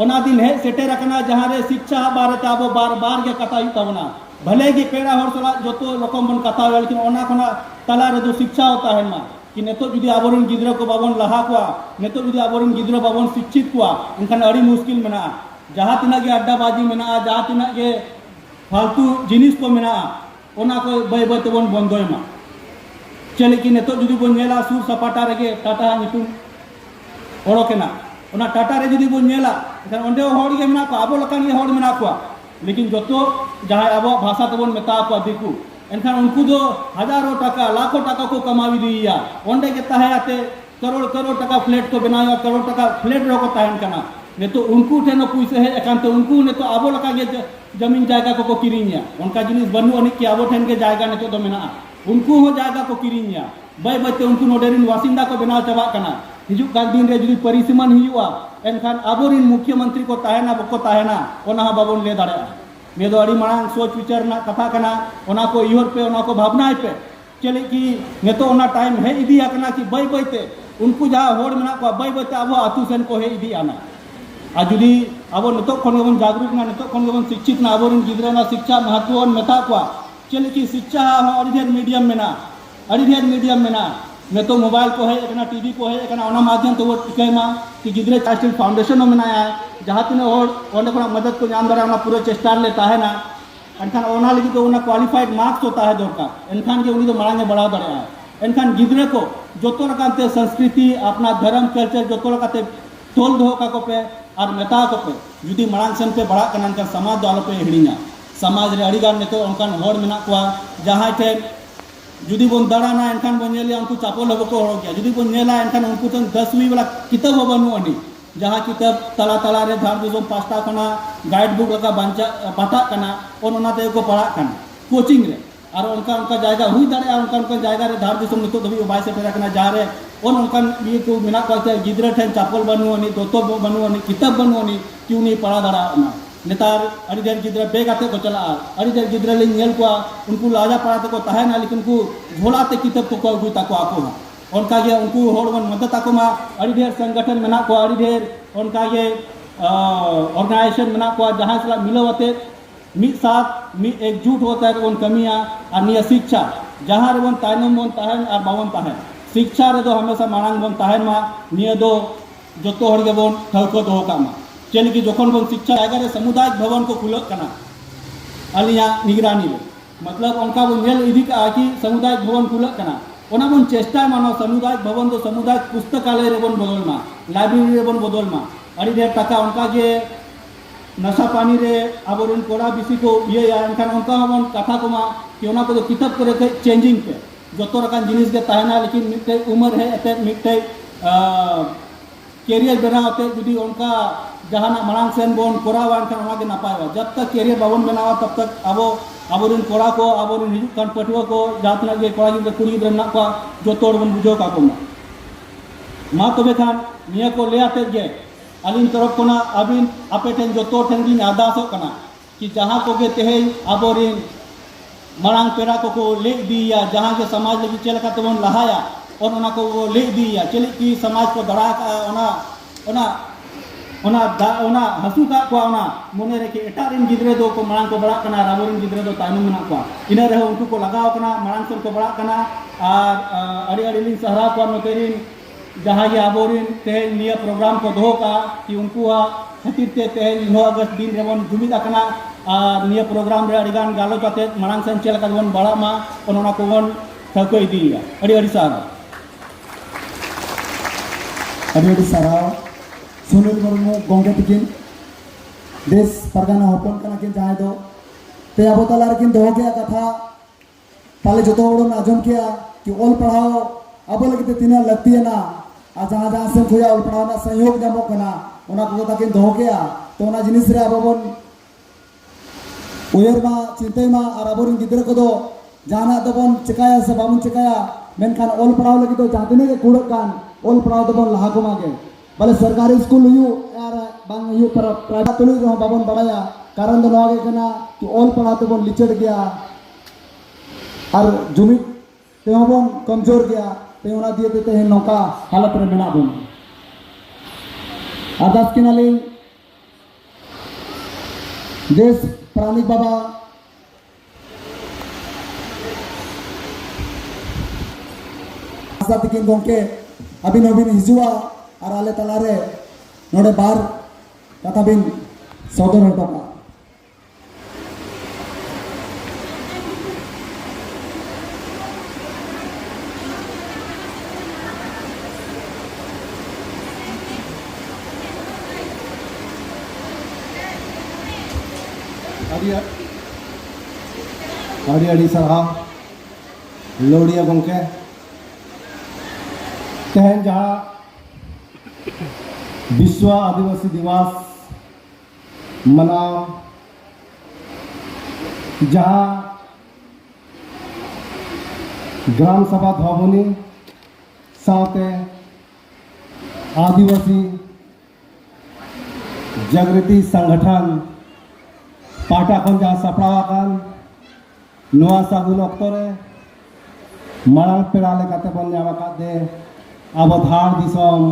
ओना दिन हेज सेटर अकना जहाँ रे शिक्षा बारे आबो बार बार गे कथा हुई तबना भले गे पेड़ा हड़ सला जो रकम बन कथा लेकिन ओना खना तला रे जो शिक्षा होता है मा कि नेतो जुदी आबोरन गिद्रा को बाबन लहा कुआ नेतो जुदी आबोरन गिद्रा बाबन शिक्षित कुआ इनखान अड़ी मुश्किल मेना जहाँ तिना गे अड्डाबाजी मेना जहाँ तिना गे फालतू जिनिस को मेना ओना को बय बय तेबन बंदोय मा चले कि नेतो जुदी बन नेला सुर सपाटा रेगे टाटा नितुम ओड़ोकेना ओना टाटा रे जुदी बन नेला एखान ओंडे हड़ गे मेना को आबो लकान गे हड़ मेना कुआ लेकिन जो जहाँ अब भाषा तबन मेता को दिकू एनखान उनको दो हजारों टका लाखों टका को कमावी दिया ओंडे के ताहे करोड़ करोड़ टका फ्लैट को बनाया करोड़ टका फ्लैट रो को ताहन कना ने तो उनको ठेनो पुइसे है एकांत उनको ने तो आबो लका गे जमीन जायगा को किरिनिया उनका जिनिस बनु अनिक के आबो ठेन के जायगा ने तो मेना उनको हो जायगा को किरिनिया बय बयते उनको नोडेरिन वासिंदा को बनाव चबा कना हिजु काल दिन रे जुदी परिसीमन हुआ एनखान आबोरिन मुख्यमंत्री को ताहेना बको ताहेना ओना बाबन ले दाड़े ने दो अड़ी मांग सोच विचार ना कथा कना ओना को इहर पे ओना को भावनाय पे चले कि नेतो ओना टाइम है इदी आकना कि बय बयते उनको जहाँ होड़ मेना को बय बयते अब आतु सेन को है इदी आना आ जुदी अब नितो खन गेबन जागरूक ना नितो खन गेबन शिक्षित ना आबोरिन गिद्रा ना शिक्षा महत्व मेता को चले कि शिक्षा अड़ी ढेर मीडियम मेना अड़ी ढेर मीडियम मेना नेतो मोबाइल को है एकना टीवी को है एकना ओना माध्यम तो वो टिकैमा कि गिद्रा चाइल्ड फाउंडेशन में मेनाया जहाँ तीन और मदद को नाम दारा पूरा चेष्टा लेता है ना एनखान ओना लगी तो उन्हें क्वालिफाइड मार्क्स होता है दरकार एनखान के उन्हीं तो मांगे बढ़ा दड़ा एनखान गिद्रा को जो रकाते संस्कृति अपना धर्म कल्चर जो रकाते तोल दो का को पे और मेता को पे जुदी मांग सेन पे बढ़ा कना एनखान समाज दो आलो पे हिड़ीना समाज रे अड़ीगान नेतो उनकान होड़ मेना कुआ जहाँ टे जुदी बन दाड़ाना एनखान बन नेलिया उनको चापोल हबो को हो गया जुदी बन नेला एनखान उनको तो 10वीं वाला किताब हो बनु अनी जहाँ किताब तला तला रे धार दिसम पास्ता कना गाइड बुक लगा बांचा बाटा कना और ओनाते को पढ़ा कना कोचिंग रे और उनका जायगा हुई दाड़े उनका जायगा रे धार दिसम नितो दबी बाय सेटर कना जा रे और उनका ये को मेना को गिद्रा ठेन चापोल बनु अनी दोतो बनु अनी किताब बनु अनी क्यों नहीं पढ़ा दाड़ा ना नेतार अड़ी ढेर गिद्रा बेग आते को चला अड़ी ढेर गिद्रा ले नेल को उनको लाजा पढ़ाते को ताहेना लेकिन उनको झोलाते किताब को अगुई ताको आको उनका ये उनको होड़वन मदद आको मा अड़ी ढेर संगठन मेना को अड़ी ढेर उनका ये ऑर्गेनाइजेशन मेना को जहाँ सला मिलवते मिद साथ मिद एकजुट होता है उन कमियाँ और निया शिक्षा जहाँ रे बन तायनम बन ताहन और बावन ताहन शिक्षा रे दो हमेशा मांग बन ताहन मा निया दो जोतो हड़ गे बन ठौको दो का मा चल कि जोखन बन शिक्षा जायगा समुदाय भवन को खुलत कना अलिया निगरानी रे मतलब उनका बन नेल इदी का कि समुदाय भवन खुलत कना ओना बन चेष्टा मानो समुदाय भवन तो समुदाय पुस्तकालय रे बन बदल मा लाइब्रेरी रे बन बदल मा अड़ी ढेर टाका उनका जे नशा पानी रे आबोरन कोड़ा बिसी को ये या एनखान उनका बन कथा को मा कि ओना को किताब करे के चेंजिंग पे जोतो रकान जिनिस के ताहेना लेकिन मिटे उम्र है एते मिटे कैरियर बनाते जुदी उनका जहाना मांग सेन बोन कोरावा एनखान ओना के नापायवा जब तक कैरियर बावन बनावा तब तक आबोरन कोड़ा को आबोरन हिजुक कान पटुआ को जातना के कोड़ा गिद्रा कुड़ी गिद्रा ना को जो तोड़ बन बुझो का को मा तबे खान निया को ले आते गे अलिन तरफ कोना अबिन आपे ठेन जो तोड़ ठेन गिन आदासो कना कि जहाँ को गे तेहे आबोरन मांग पेड़ा को ले दिया जहाँ के समाज लगी चल का तबन लहाया और ओना को वो ले दिया चले कि समाज को दड़ा का ओना हसू का को ओना मोने रे के एटारिन गिद्रे दो को मांग को बड़ा कना राबोरिन गिद्रे दो तानु मेना को इना रे उनको को लगाव कना मांग से को बड़ा कना और अड़ी अड़ी लिंग सहरा को नोतेरिन जहाँ ये आबोरिन ते निया प्रोग्राम को दो का कि उनको खातिर ते 9 अगस्त दिन रे बन जुमिदा कना और निया प्रोग्राम रे अड़ीगान गालो जाते मांग से चल का बन बड़ा मा ओना को बन ठको इदिया अड़ी अड़ी सारा अभी सारा सुनील मुर्मू गोंगे तकिन देश परगाना हपन कना किन जहाँ दो ते अब तलार किन दो गया कथा ताले जो तो आजम किया कि ओल पढ़ाओ अब लगे तीन लगती है ना आ जहाँ जहाँ से खोया ओल पढ़ाओ ना सहयोग जामो कना ओना को ताकिन दो गया तो ओना जिनिस रे अब बन उयर मा चिंते मा और अब गिद्रा को दो जाना दोबन चिकाया से बाबन चिकाया मेनखान ओल पढ़ाव लगी तो जहाँ तिने के कुड़क कान ओल पढ़ाव दोबन लहा को मागे भले सरकारी स्कूल हुई यार बांग हुई पर प्राइवेट तुलु जो बाबन बढ़ाया कारण दो नवागे कना कि ओल पढ़ाव दोबन लिचड़ गया और जुमित ते होबन कमजोर गया ते उना दिए देते हैं नौका हालत रे मेना बन आदास किनाली देश प्राणी बाबा तकिन गोंके अबिन अबिन हिजुआ और आले तलारे नोडे बार कथा बिन सौदर हटोका अड़ी अड़ी सरहा लोडिया गोंके तेहन जहाँ विश्व आदिवासी दिवस मनाओ जहाँ ग्राम सभा भवनी साथे आदिवासी जागृति संगठन पाटा खन जहाँ सपड़ावाकान नुआ सागुन अक्तरे मांग पेड़ा लेकाते बन नामाका दे अब धार दिसम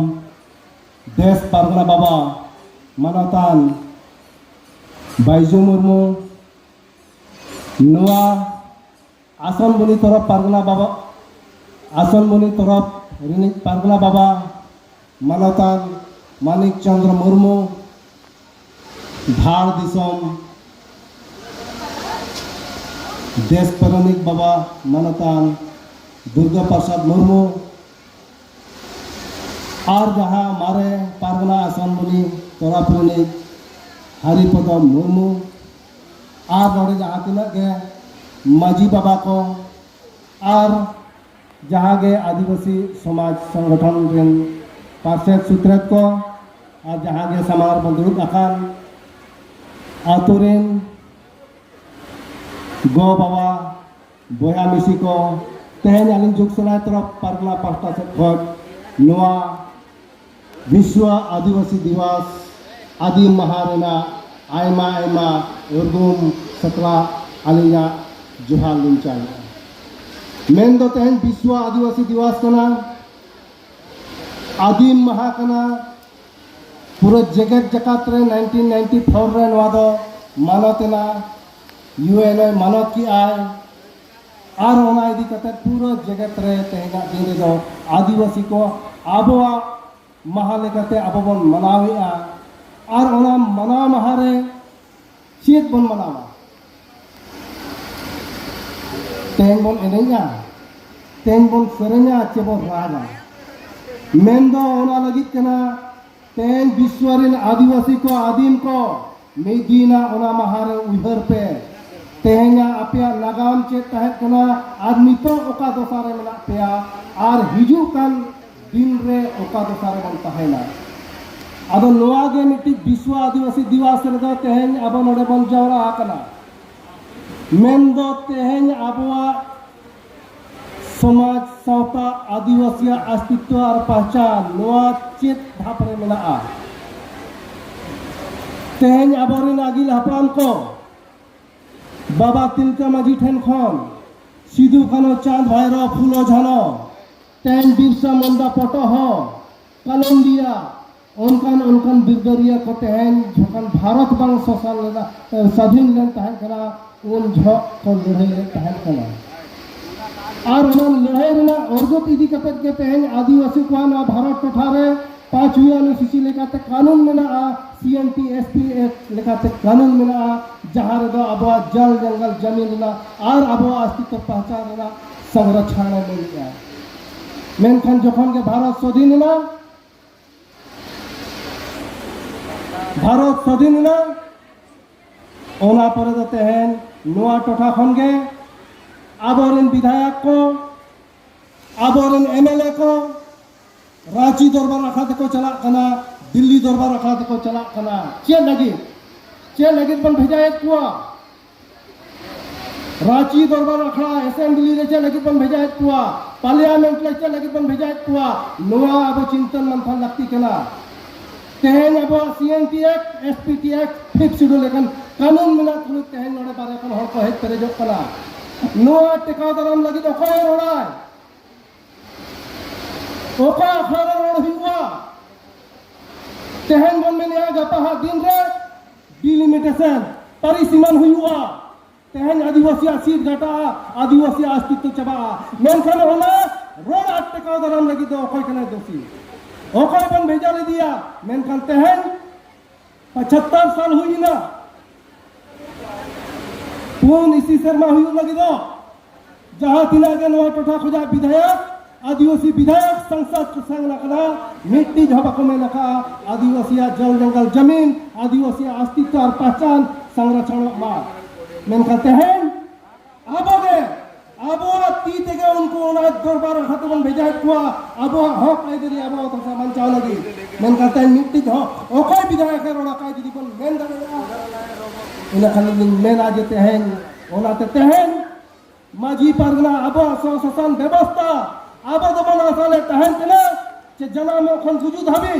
देश परगना बाबा मनोतान बाइजू मुर्मू नुआ आसन बुनी तरफ परगना बाबा आसन बुनी तरफ रिनिक परगना बाबा मनोतान मानिक चंद्र मुर्मू धार दिसम देश परनिक बाबा मनोतान दुर्गा प्रसाद मुर्मू और जहाँ हमारे पारगना आसन मुनि तोरापुरनी हरिपद मुर्मू और नोड़े जहाँ तिना के माजी बाबा को और जहाँ के आदिवासी समाज संगठन रिन पार्षद सूत्रत को और जहाँ के समार बंदुक आकान आतुरिन गो बाबा बोया मिसी को तेहन आलिन जुग सुनाय तरफ पारगना पास्टा से खत नुआ विश्व आदिवासी दिवस आदि महारेना आयमा आयमा उर्गुम सतला आलिया जोहार लिंचाल मेन दो तेहन विश्व आदिवासी दिवस कना आदिम महा कना पूरा जगत जकात रे 1994 रे नवा दो मानतेना यूएनओ मानत की आय और ओना इदी कते पूरा जगत रे तेहना दिन दो आदिवासी को आबोआ महा लेकाते आबो बन मनावेआ और ओना मना महारे चेत बन मनावा तेहन बन एनेजा तेहन बन सेरेना चे बन रागा मेन दो ओना लगित कना तेहन विश्वरिन आदिवासी को आदिम को मेदीना ओना महारे उहर पे तेहना अपया लगाम चे तहत कना आदमी तो ओका दोसारे मेना पेया और हिजू कान दिन रे ओका दोसारे बन तहेना अदो नोआ गे मिट्टी विश्व आदिवासी दिवस रे दो तेहन अब नोडे बन जावरा आकना मेन दो तेहन आबवा समाज सावता आदिवासी अस्तित्व और पहचान नोआ चेत धापरे मेना तेहन अबरिन आगिल हपराम को बाबा तिलका माझी ठेन खन सिधु कानो चांद भाईरो फूलो झानो तेन बिरसा मुंडा पटो हो कलंदिया उनकान उनकान बिरदरिया को तेहन झोकान भारत बांग सोशल लेना स्वाधीन लेन तहन करा उन झोक को लड़ाई ले तहन करा और उन लड़ाई रेना औरगत इदी कपत के तेहन आदिवासी को ना भारत टोठारे 5वीं अनुसूची लेकाते कानून मेना CNT SP लेकाते कानून मेना जहाँ रे दो अब जल जंगल जमीन ना और अब अस्तित्व पहचान ना संरक्षण मिल गया मेनखान जखन के भारत स्वाधीन ना भारत स्वाधीन ना ओना पर दो तेहन नोआ टोठा खन के आबोरिन विधायक को आबोरिन MLA को रांची दरबार रखा को चला कना दिल्ली दरबार रखा को चला कना चे लगी बन भेजा एक कुआ रांची दरबार अखड़ा असेंबली रे लगी बन भेजा कुआ पार्लियामेंट ले लगी बन भेजा कुआ नोआ अब चिंतन मंथन लगती कना तेहन अब CNT act SPT act 5th schedule लेकिन कानून में तुलुक तेहन नोडे बारे खन हर को हेज पेरेजो कना नोआ टेका दराम लगी ओखय रोड़ाय ओखय अखड़ा रोड़ हुआ तेहन बन में गपा दिन रे डिलिमिटेशन परिसीमन हुआ तेहन आदिवासी सीट घटा आदिवासी अस्तित्व चबा मेनखान होना रोड अटका दराम लगी दो ओखय कना दोषी ओखय बन भेजा ले दिया मेनखान तेहन 75 साल हुई ना पून इसी शर्मा हुई लगी दो जहां तिना के नवा टोठा खुजा विधायक आदिवासी विधायक संसद संग लखना मिट्टी झबक में लखा आदिवासी जल जंगल जमीन आदिवासी अस्तित्व और पहचान संरक्षण मार मेनका तेहन आबो ती तेगे उनको ओना दरबार खतमन भेजा कुआ आबो हक आई दरी आबो तो बचाव लगी मेनका तेहन मिट्टी झ ओखय विधायक रोड़ा काय जदी बन मेन दगा इना खाली मेन आज तेहन ओना तेहन माजी परगना आबो शासन व्यवस्था आबो तो बना साले तेहन कना जे जनाम खन गुजु धाबी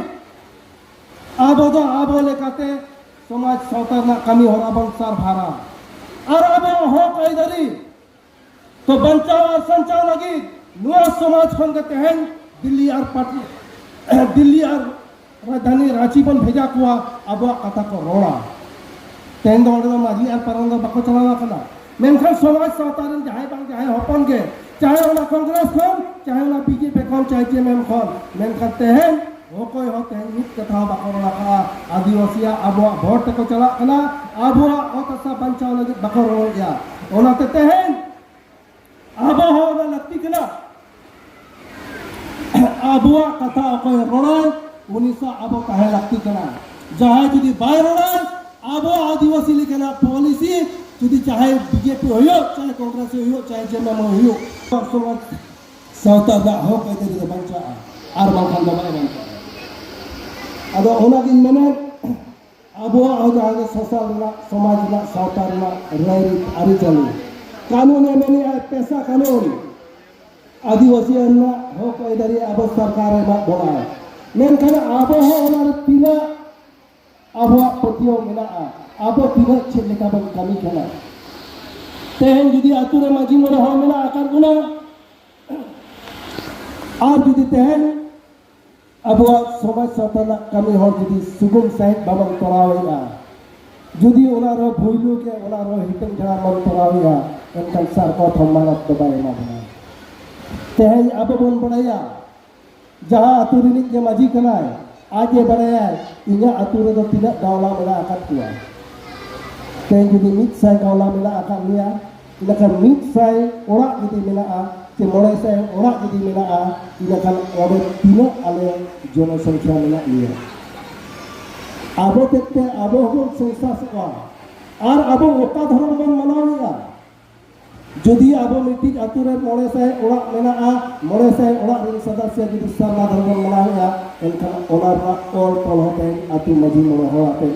आबो लेकाते समाज सौतरना कमी होना बन सार भारा और आबो हो कई दरी तो बचाव और संचाव लगी नुआ समाज खन के तेहन दिल्ली और पटना दिल्ली और राजधानी रांची बन भेजा कुआ आबो कथा को रोड़ा तेहन दो माजी और परंग बको चलाना कना मेनखान समाज सौतारन जहां बांग जहां हपन के चाहे ओना कांग्रेस खन चाहे ओना बीजेपी खन चाहे जेएमएम खन मेनखान तेहन ओखय हो तेहन मित कथा बको रोड़ा का आदिवासी आबो भोट को चला कना आबो ओतसा बचाव लगी बको रोड़ा ओना तेहन आबो हो लगती कना आबो कथा ओखय रोड़ा उनिसा आबो कहे लगती कना जहां जदी बाय रोड़ा आबो आदिवासी लिखना पॉलिसी जुदी चाहे बीजेपी होयो चाहे कांग्रेस होयो चाहे जेएमएम होयो समाज सावता दा हो कई दे बंचा आर बांखान दबाय बंचा अदो ओना दिन मने आबो आगे सोशल ना समाज ना सावता ना राय आरि चली कानून में पैसा कानून आदिवासी ना हो कई दरी आबो सरकार मा बोला मेनखान आबो हो ओना तीना आबो पतियो मेना आबो तीना छे लेका बन कमी खेला तेहन जुदी आतुरे माजी मोरे हो मेना आकार गुना और जुदी तेहन आबो समाज सौतना कमी हो जुदी सुगम सहित बाबन तोरावेगा जुदी ओना रो भुइलु के ओना रो हितन जरा मन तोरावेगा एनकन सर को थम्मानत दबाय मा बना तेहन आबो बन बड़ाया जहां आतुरिनी के माजी कनाय आज ये बड़ाया इन्या आतुरे दो तिना गावला मेला आkat कुआ तेहन जुदी मित साय गावला मेला आkat लिया इलाkan मित साय ओरा जुदी मेला के मोड़े साय ओरा जुदी मेला इलाkan ओबे तिना आले जनसंख्या मेला लिया आबो तेते आबो हो संस्था से और आबो ओटा धर्म बन मनावेगा जदि आबो मिट्टी आतुरे मोड़े साय ओरा मेला मोड़े साय ओरा रिन सदस्य जदि सारा धर्म मनावेगा एनखान ओना और तल होते आतु मजी मोड़े हो आते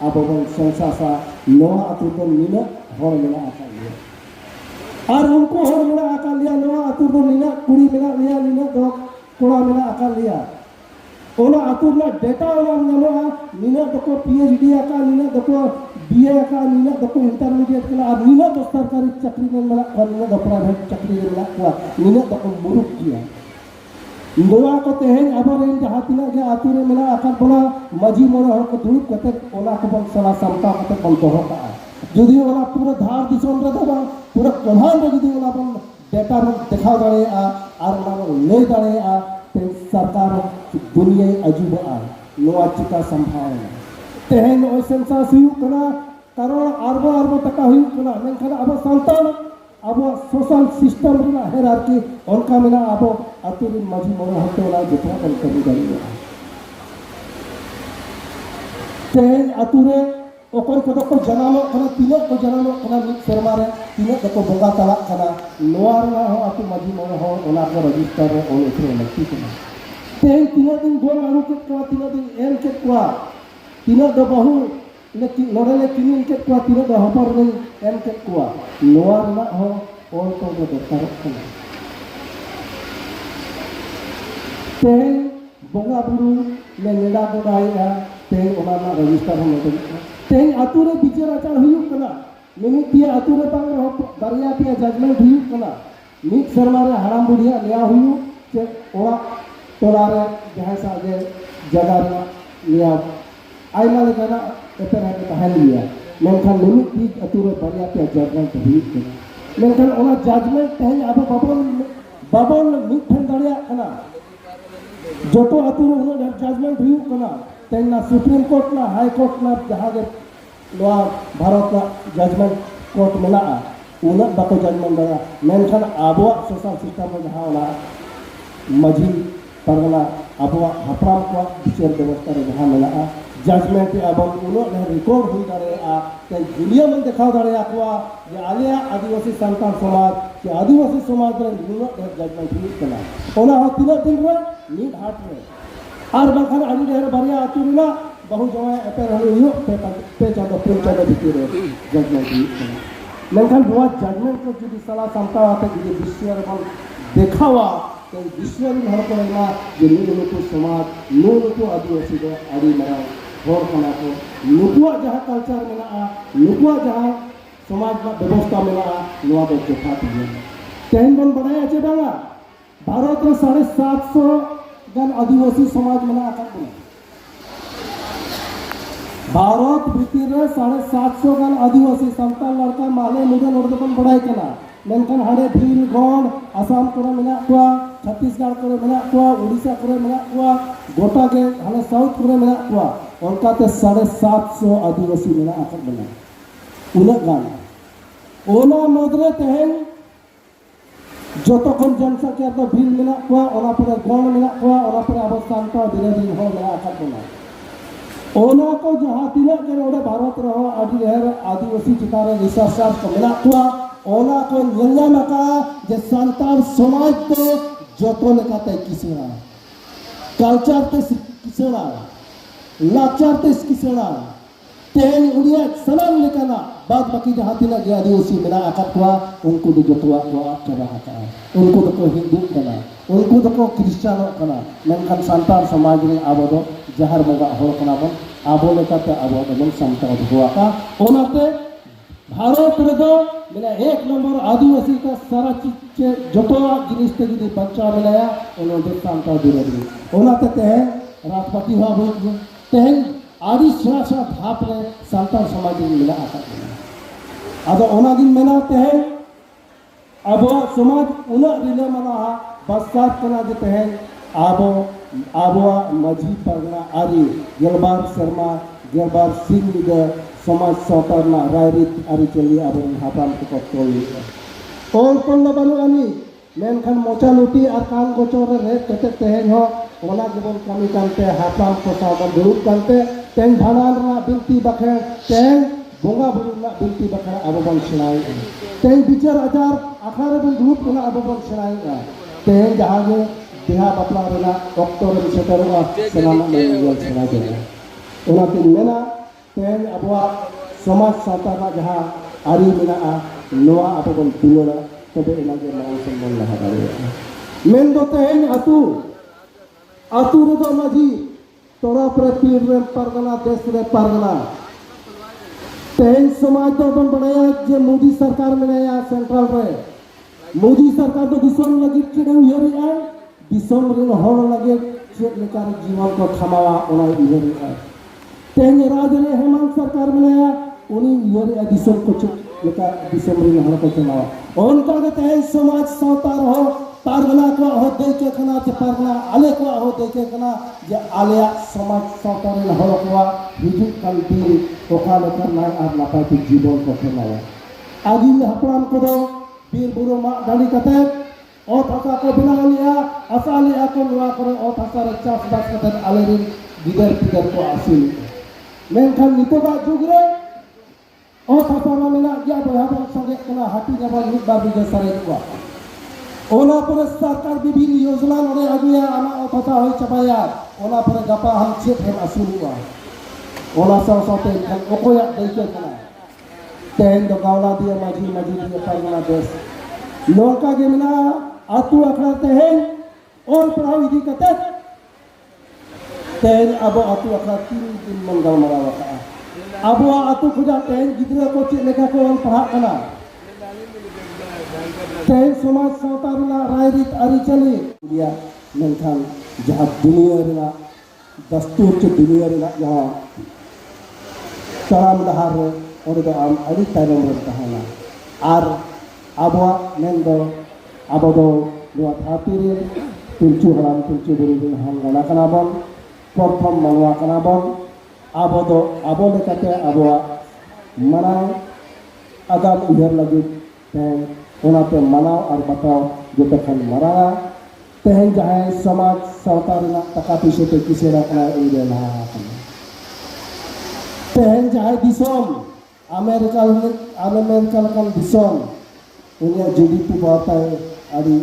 आबो बन संस्था सा नोआ आतु बन निना हर मेला आका लिया और उनको हर मेला आका लिया नोआ आतु बन निना कुड़ी मेला लिया निना दो कोड़ा मेला आका लिया ओना आतु ना डेटा ओना नमोआ निना दको पीएचडी आका निना दको बीए आका निना दको इंटरमीडिएट कला और निना दो सरकारी चाकरी में मेला और निना दो प्राइवेट चाकरी में मेला कुआ निना दको मुरुक किया नोआ को तेहन आबरेन जहां तिना के आतुरे मेला आकार बना माजी मोरे हर को दुरुप कते ओना को बन सला समता कते बन दोह का जदि ओना पूरा धार दिसम रे दबा पूरा कोल्हान रे जदि ओना बन डेटा रो दिखा दड़े और ओना को ले दड़े ते सरकार दुनिया अजूबा नोआ चिता संभाल तेहन ओ सेंसस हुई कना करोड़ अरब टका हुई कना मेनखान अब संतान अब सोशल सिस्टम रे हेरार्की उनका मेना अब आतुरी माजी मोरे होते वाला जितना बन कर दिया तेहन आतुरे ओकोय को दको जनानो कना तिनो को जनानो कना मित शर्मा रे तिनो दको बंगा तला कना नोआ रे हो आतु माजी मोरे हो ओना को रजिस्टर रे ओल उठे लगती कना तेहन तिनो दिन गोल आलू के को तिनो दिन एम के को तिनो दो बहु नोड़े किमिल के कुआ तीनों द हपर ने एम के कुआ नोआ रना हो और तो दरकार कना ते बोंगा बुरु ले नेड़ा गोडाया ते ओना ना रजिस्टर हम तो ते आतु रे बिचार आचार हुयुक कना मिनिट पिया आतु रे बांग रहो बारिया पिया जजमेंट हुयुक कना मिट शर्मा रे हराम बुढ़िया लिया हुयुक जे ओरा टोला रे जहां सागे जगह रे लिया आइमा लेकाना एपरा के तहन लिया मेनखान मिनिट पी आतु रे बारिया पिया जजमेंट हुयुक कना मेनखान ओना जजमेंट तहन अब बाबन मिट ठन दाड़िया कना जोतो आतु रे ओना जजमेंट हुयुक कना तेना सुप्रीम कोर्ट ना हाई कोर्ट ना जहां के लोआ भारत ना जजमेंट कोर्ट मेना उना बाको जजमेंट दाड़ा मेनखान आबो सोशल सिस्टम में जहां ओना मजी परगना आबो हपराम को विचार व्यवस्था रे जहां मेना जजमेंट अब उनो ने रिकॉर्ड हुई दाड़े ते दुनिया में दिखाव दाड़े आकवा जे आलिया आदिवासी संतान समाज के आदिवासी समाज रे उनो ने जजमेंट हुई कना ओना हो तीन दिन रे नीड हाट रे आर बखान आदि ढेर बारिया आतुना बहु जगह एपर हलु पे चादो भितर जजमेंट लेकिन बुआ जजमेंट को जुदी सला समता आते जुदी विश्व बल देखावा तो विश्व हर पड़ेगा जे नुकु समाज नुकु आदिवासी दो आदि मरा होर कना को नुकुआ जहां कल्चर मेना नुकुआ जहां समाज में व्यवस्था मेना नोआ दो जोखा दिए तेन बन बनाया छे बांगा भारत रे 750 गण आदिवासी समाज मेना आका भारत भीतर 750 गण आदिवासी संतान लड़का माले मुदे नोडबन बड़ाई कना मेनखान हाड़े भील गण आसाम करे मेना कुआ छत्तीसगढ़ करे मेना कुआ उड़ीसा करे मेना कुआ गोटा के हाले साउथ करे मेना कुआ उनकाते 750 आदिवासी मेना आका बना उना गान ओना मदरे तहन जोतोखन जनसंख्या तो भील मेना कुआ ओना परे गण मेना कुआ ओना परे अब शांत बिरादी हो मेना आका बना ओना को जहां तिना के ओडे भारत रहो आदि ढेर आदिवासी चितारे रिसर्च को मेना कुआ ओना को नियंगा मका जे संतान समाज तो जोतो लेकाते किसना कल्चर ते किसना लाचार ते किसना तेन उड़िया सलाम लेकाना बाद बाकी जहां तिना के आदिवासी मेना आका कुआ उनको भी जोतवा कुआ चला हाता उनको तो को हिंदू कना उनको तो को क्रिश्चियन कना मेनखान संतान समाज रे आबो दो जहर बगा होर कना बन आबो लेकाते आबो दो संतान हुआ का ओनाते भारत रे दो मेना एक नंबर आदिवासी का सारा चीज जोतो जिनिस ते जदी बच्चा मिलाया ओनो दे संतान बिरादरी ओनाते ते राष्ट्रपति हुआ ते आदि श्वासा धाप रे संतान समाज रे मिला आका आदो ओना दिन मेना ते अब समाज उना रिले मना बस्तात कना देते हैं आबो आबोआ मजी परगना आदि गेलबार शर्मा गेलबार सिंह लिगे समाज सौतरना रायरित आदि चली आबो हापाम को तोली और कोन बानु आनी मेनखान मोचा लुटी और कान गोचर रे कते तेहन हो ओना जीवन कमी कानते हापाम को सावन दुरुप कानते तेन भानान रा बिनती बखे तेन बोंगा बुरु ना बिनती बखे आबो बन सुनाई तेन विचार आचार आखारे बन दुरुप कना आबो बन सुनाई तेन जहां जे देहा बापला रेना डॉक्टर सेटरवा सनामा मेल सना दे ओना तीन मेना तेन अबवा समाज साताना जहां आरी मेना नोआ आबो बन तुलना तबे एना जे मान सम्मान लहा दाड़े मेन दो तेन आतु रे दो माजी तोरा पर पीर रे परगना देश रे परगना तेन समाज तो बन बनाया जे मोदी सरकार में नया सेंट्रल रे मोदी सरकार तो दिसम लगी चेडे उयरी आ दिसम रे हर लगे चेड लेकार जीवन को खमावा ओना उयरी आ तेन राज रे हेमंत सरकार में नया उनी उयरी आ दिसम को चेड लेकार दिसम रे हर को खमावा उनका के तेन समाज सावतार हो पारगना को हो देखे कना जे पारगना आले को हो देखे कना जे आलेया समाज सावतार रे हर को हिजु काल दिन ओखा लेकर ना आर नापाय के जीवन को खमावा आदि हपराम को दो बीर बुरु मा दाड़ी कते ओत हसा को बिना लिया आशा लिया को नवा करे ओत हसा रे चास बास कते आले रे गिदर पिदर को आसिल मेनखान नितोगा जुग रे ओत हसा मा मेना गया बहा बन संगे कना हाटी जबा मिद बार बिजे सरे को ओना पर सरकार विभिन्न योजना नोडे आगुया आमा ओत हसा होय चपाया ओना पर गपा हम छेत हम आसुल हुआ ᱚᱱᱟ ᱥᱟᱶ ᱥᱟᱶᱛᱮ ᱮᱱᱠᱷᱟᱱ ᱚᱠᱚᱭᱟᱜ ᱫᱟᱹᱭᱠᱟᱹ ᱠᱟᱱᱟ ᱛᱮᱦᱮᱧ ᱫᱚ ᱜᱟᱣᱞᱟ ᱫᱤᱭᱮ ᱢᱟᱹᱡᱷᱤ ᱫᱤᱭᱮ ᱯᱟᱨᱜᱟᱱᱟ ᱵᱮᱥ ᱱᱚᱝᱠᱟ ᱜᱮ ᱢᱮᱱᱟᱜᱼᱟ ᱟᱹᱛᱩ ᱟᱠᱷᱲᱟ ᱛᱮᱦᱮᱧ ᱚᱞ ᱯᱟᱲᱦᱟᱣ ᱤᱫᱤ ᱠᱟᱛᱮᱫ ᱛᱮᱦᱮᱧ ᱟᱵᱚ ᱟᱹᱛᱩ ᱟᱠᱷᱲᱟ ᱛᱤᱱ ᱫᱤᱱ ᱵᱚᱱ ᱜᱟᱞᱢᱟᱨᱟᱣ ᱟᱠᱟᱫᱼᱟ ᱟᱵᱚᱣᱟᱜ ᱟᱹᱛᱩ ᱠᱷᱚᱱᱟᱜ ᱛᱮᱦᱮᱧ ᱜᱤᱫᱽᱨᱟᱹ ᱠᱚ ᱪᱮᱫ ᱞᱮᱠᱟ ᱠᱚ ᱚᱞ ᱯᱟᱲᱦᱟᱜ ᱠᱟᱱᱟ ᱛᱮᱦᱮᱧ ᱥᱚᱢᱟᱡᱽ ᱥᱟᱶᱛᱟ ᱨᱮᱱᱟᱜ ᱨᱟᱭᱨᱤᱛ ᱟᱹᱨᱤᱪᱟᱹᱞᱤ ᱢᱮᱱᱠᱷᱟन जहाँ दुनिया रेना दस्तूर चे दुनिया रेना जहाँ तराम डहार रे और दो आम अड़ी तायरम रे तहाना आर आबवा मेन दो आबो दो नुआ थाती रे पिलचू हराम पिलचू बुरी दिन हम गना कना बन प्रथम मनवा कना बन आबो दो आबो लेकाते आबवा मनाव आगाम उहर लगी तेन ओनाते मनाव और बताओ जो तखन मराना तेहन जहाँ समाज सावता टका पैसे पे किसे रखना उनके लहा तेहन जहाँ दिसोम अमेरिका kan दिसोम उन्हें GDP बाता है अड़ी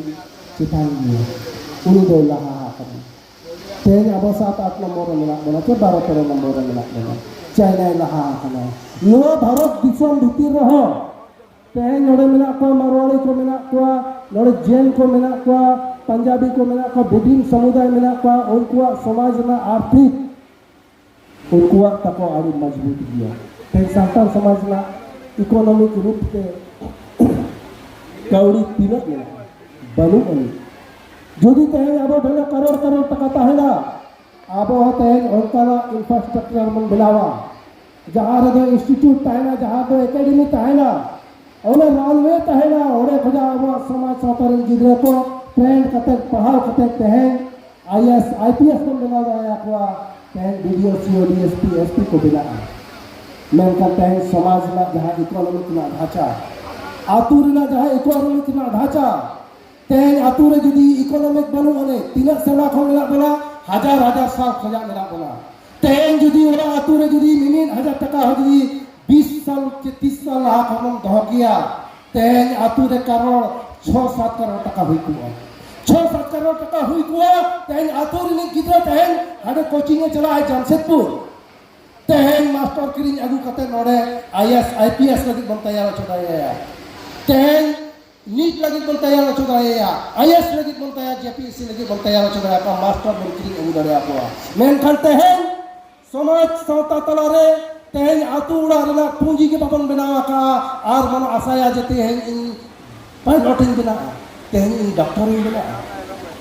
चितान में उन्हें दो लहा तेहन अब 7-8 नंबर में बना के 12-13 नंबर में बना चाइना लहा करना नुआ भारत दिसोम भीतर रहो तेहन नोड़े मिला को मारवाड़ी को मिला को नोड़े जैन को मिला को पंजाबी को मिला को विभिन्न समुदाय मिला को उनको समाज में आर्थिक उनको तको आड़ी मजबूत किया फिर सांताल समाज में इकोनॉमिक रूप से कौड़ी तीनक मिला बलू बनी जो भी तेहन अब ढेर करोड़ टका तहना अब तेहन उनका इंफ्रास्ट्रक्चर मन बनावा जहाँ रे इंस्टीट्यूट तहना जहाँ दो एकेडमी तहना और रानवे तहना और खुदा अब समाज सावतार गिद्रा को ट्रेन कते पढ़ाओ कते तेहन IAS IPS को बना गया को तेहन DDO CO DSP SP को बिना मेनका तेहन समाज ना जहाँ इकोनॉमिक ना ढांचा आतुर ना जहाँ इकोनॉमिक ना ढांचा तेहन आतुर जुदी इकोनॉमिक बनू अने तीन सेवा को मिला बोला हजार साल खजा मिला बोला तेहन जुदी ओरा आतुर जुदी मिनिन 1000 टका हो जुदी 20 साल के 30 साल लाख हम दह किया तेहन आतुर करोड़ 6-7 करोड़ टका हुई कुआ 6-7 करोड़ टका हुई कुआ तेहन आतुर ने गिद्रा तेहन हाडे कोचिंग चला है जमशेदपुर तेहन मास्टर किरिंग अगु कते नोडे IAS IPS लगी बन तैयार चोदाया तेहन नीट लगी बन तैयार चोदाया IAS लगी बन तैयार JPSC लगी बन तैयार चोदाया का मास्टर बन किरिंग अगु दरे आपवा मेनखान तेहन समाज सावता तलारे तेहन आतु उड़ा रना पूंजी के बाबन बनावा का आर मन आसाया जते हैं इन पायलट इन बना तेहन इन डॉक्टर इन बना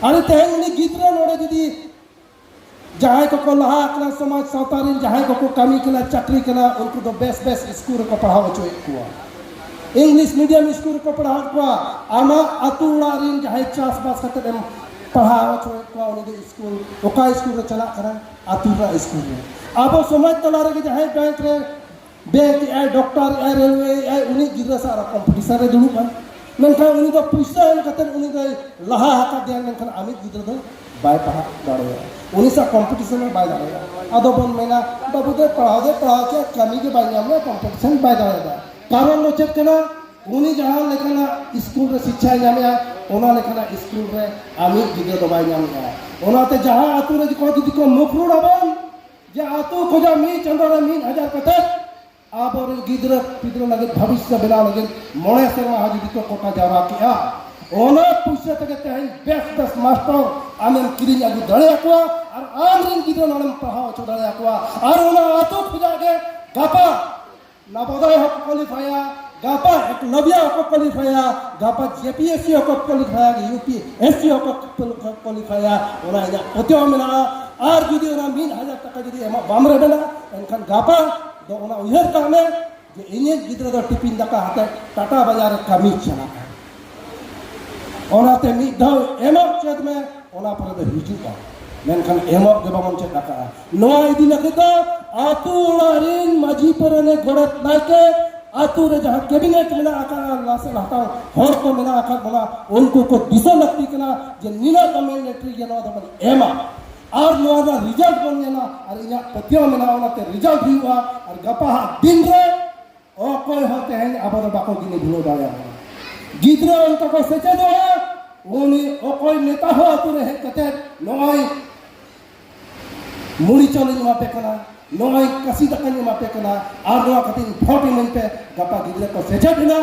अरे तेहन इन गिद्रा नोडे जदी जहाँ को लहा कना समाज सावतारिन जहाँ को कमी कना चाकरी कना उनको तो बेस स्कूल को पढ़ाओ चोए कुआ इंग्लिश मीडियम स्कूल को पढ़ाओ कुआ आमा आतु उड़ा रिन जहाँ चास बास कते पढ़ाओ चोए कुआ उनके स्कूल ओका स्कूल रे चला करा आतु रा स्कूल रे अब समाज तला रे जहाँ बैंक रे बैंक ए डॉक्टर ए रेलवे ए उनी गिद्रा सारा कंपटीशन रे दुड़ू बन मेनखान उनी तो पैसा एम कते उनी तो लहा हाका देन मेनखान आमी गिद्रा दो बाय पढ़ा दाड़े उनी सा कंपटीशन में बाय दाड़े आदो बन मेना बाबू दे पढ़ा के कमी के बाय नाम में कंपटीशन बाय दाड़े कारण लो चेक कना उनी जहाँ लेखना स्कूल रे शिक्षा नामे ओना लेखना स्कूल रे आमी गिद्रा दो बाय नामे ओनाते जहाँ आतु रे को जदी को मुखरुड़ बन जे आतु खोजा मी चंद्र 1000 कते आबर गिद्रा पिद्रा लगे भविष्य बना लगे मोणे सेवा हाजी को कोटा जावा किया ओना पुष्य तक तेहन बेस मास्टर आमेन किरिंग अगु दळे को और आमरिन गिद्रा नम पढ़ाओ छ दळे को और ओना आतु खोजा के गापा नवोदय हो क्वालिफाया गापा एक नव्या को क्वालिफाया गापा JPSC को क्वालिफाया UPSC को क्वालिफाया ओना या पतियो मिला और जुदी ओना 1000 टका जुदी एमा बामरे बना एनखान गापा दो ओना उहर कामे जे इने गिद्रा दो टिफिन दका हाते टाटा बाजार कमी चला ओनाते मिद धाव एमक चेत में ओना पर दो हिजुका मेनखान एमक दे बामन चेत दका नोआ इदी लगे तो आतु ओलारिन माजी परने गोड़त नाके आतु रे जहाँ कैबिनेट में आका लासे हटाओ हर को मिला आका बोला उनको को दिशा लगती कना जे नीला कमेंडेटरी के ना दबन एमा और नोआ रिजल्ट बन लेना और इना पतियो में ना ओनाते रिजल्ट हुआ और गपा दिन रे ओ कोई होते हैं आबर बाको गिने भूलो दाया गिद्रा उनको को सचे दो उनी ओ कोई नेता हो आतु रे कते नोई मुड़ी चले नुआ पे कना नोय कसी दकान मापे कना आर नोआ खातिर भोट इमेंटे गपा गिदरे को सेजा दिना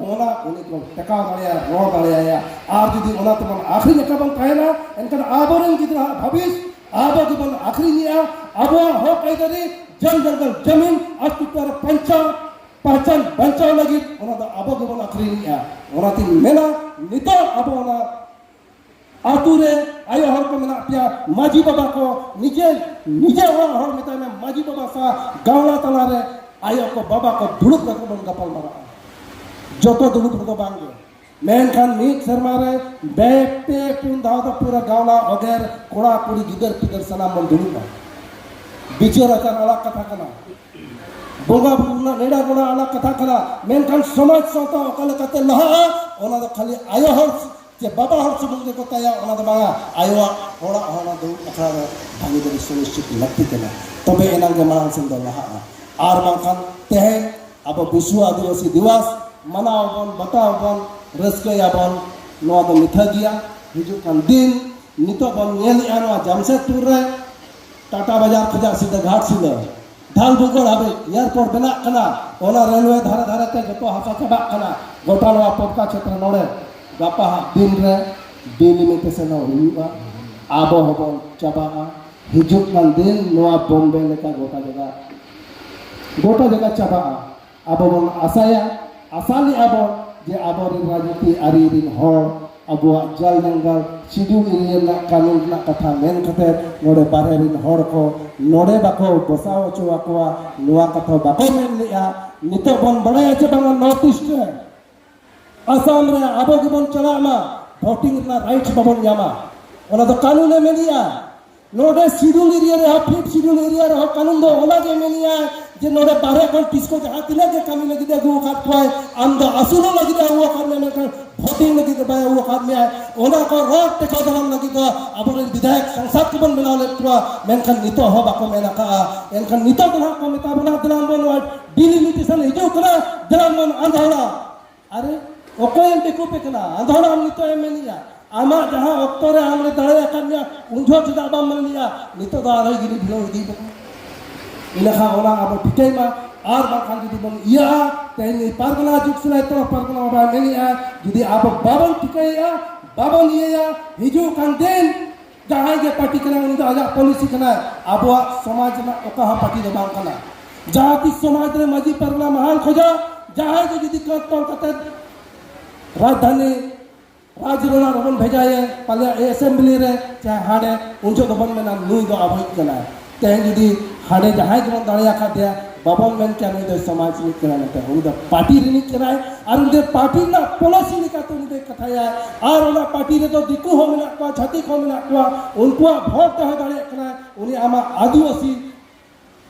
ओना उनी को टका दाड़िया रो दाड़िया आर जुदी ओना तमन आखरी लेका बन ताहेना एनकन आबोरन गिदरा भविष्य आबो गिबन आखरी निया आबो हो कायदरी जंगल जमीन अस्तित्व पंचा पहचान बचाव लगी ओना दा आबो गिबन आखरी निया ओना तिन मेना नितो आबो ओना आतुरे आयो हर को मेना पिया माजी बाबा को निजे निजे हर मेता में माजी बाबा सा गावला तलारे आयो को बाबा को दुड़ुक को बन गपल मारा जोतो दुड़ुक को बांगे मेनखान मीट शर्मारे बेटे पुन दाव दा पूरा गावला अगेर कोड़ा कुड़ी गिदर पिदर सलाम मन दुड़ुक बिचोर अचार अलग कथा कना बोगा बुना नेड़ा गोड़ा अलग कथा कना मेनखान समाज सावता अकल कते लहा ओना दो खाली आयो हर जे बाबा हर सुबुंग को ताया ओना दो बांगा आयो होड़ा होना दो अखरा भागी दरी सुनिश्चित लगती कना तबे एनांग के मांग सेन दो लहा आर बांखान तेहे अब विश्व आदिवासी दिवस मनाव बन बताव बन रस्कया बन नोआ दो मिथा गिया हिजु कान दिन नितो बन नेल आनो जामशेदपुर रे टाटा बाजार खजा सीधा घाट सीधा ढाल बुगोड़ हबे एयरपोर्ट बना कना ओना रेलवे धारा धारा ते जतो हासा चबा कना गोटा नोआ पबका क्षेत्र नोड़े गपा दिन रे डिलिमिटेशन हुआ आबो हबन चबा हिजुक कान दिन नोआ बॉम्बे लेका गोटा जगह चबा आबो बन आसाया आसाली आबो जे आबो रे राजनीति आरी दिन हर अबुआ जल जंगल शिड्यूल एरिया ना कानून ना कथा मेन खते नोड़े बारे रिन हर को नोड़े बाको बसाव चोवा को नोआ कथा बाको मेन लिया नितो बन बड़े चे बांगा नॉर्थ ईस्ट रे असम रे आबो गिबन चलामा वोटिंग ना राइट्स बाबन यामा ओना तो कानून में लिया नोड़े शिड्यूल एरिया रे फिफ्थ शिड्यूल एरिया रे कानून दो ओला जे में लिया जे नोड़े बारे कोन तिसको जहां तिले के कामी लगी दे गो खात पाए आम दो असुलो लगी दे वो करने में वोटिंग लगी दे बाय वो खात में ओना को रोक ते खदम लगी दो अबरे विधायक संसद को बन बना ले तो मेनखन नितो हो बाको मेना का एनखन नितो बना को मेता बना दिलाम बन डिलिमिटेशन हिजो करा दिलाम बन अंधोड़ा अरे ओकोय देखो पे कना अंधोड़ा हम नितो में लिया आमा जहां ओक्तोरे हमरे दळे कन्या उंझो चिदा बम मन लिया नितो दा रही गिरी भिलो दी इलाखा ओला अब ठिकैमा आर बाखान जुदी बन इया तेनी पारगना जुग सुनाय तो पारगना बा मेनिया जुदी अब बाबन ठिकैया बाबन इया हिजु कान दिन जहां के पार्टी कना उन आजा पॉलिसी कना आबवा समाज ना ओका पार्टी दे बांग कना जाति समाज रे मजी परना महाल खोजा जहां के जुदी कतल कते राजधानी राजरोना रबन भेजाए पाले असेंबली रे चाहे हाडे उंजो दबन में नाम नुई दो अभय कना तेन जुदी हाडे जहां जमन दाड़िया खा दिया बाबन मेन क्या नुई दो समाज में कना नते उन दो पार्टी रे नि कराय और उन दे पार्टी ना पॉलिसी निका तो उन दे कथाया और उन पार्टी रे तो दिकु हो मिला को छाती को मिला को उनको वोट दे दाड़िया कना उनी आमा आदिवासी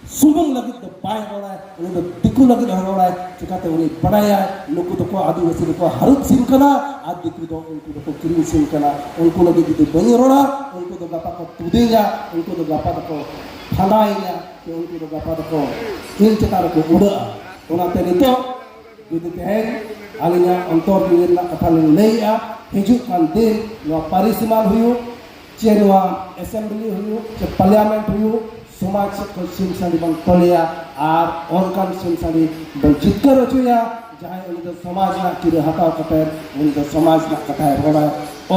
सुबंग लगी तो बाय रोड़ा है उन्हें तो दिक्कु लगी रोड़ा है चिकाते उन्हें बनाया लोगों तो को आदिवासी को हरुत सिम कना आद दिक्कु तो उनको तो किरिंग सिम कना उनको लगी तो बनी रोड़ा उनको तो गपा को तुदेगा उनको तो गपा को फलाएगा उनको तो गपा को इन चितार को उड़ा उना तेरे तो जुदी तेहन आलिया अंतर दिन ना कथा लेया हिजुक कान दिन नो पारिसिमान हुयो चेनवा असेंबली हुयो चे पार्लियामेंट हुयो समाज को सिम साड़ी बन तोलिया और ऑनकान सिम साड़ी बन चित्कर रचुया जहां उनको समाज ना किरे हटाव कटे उनको समाज ना कटाए रोड़ा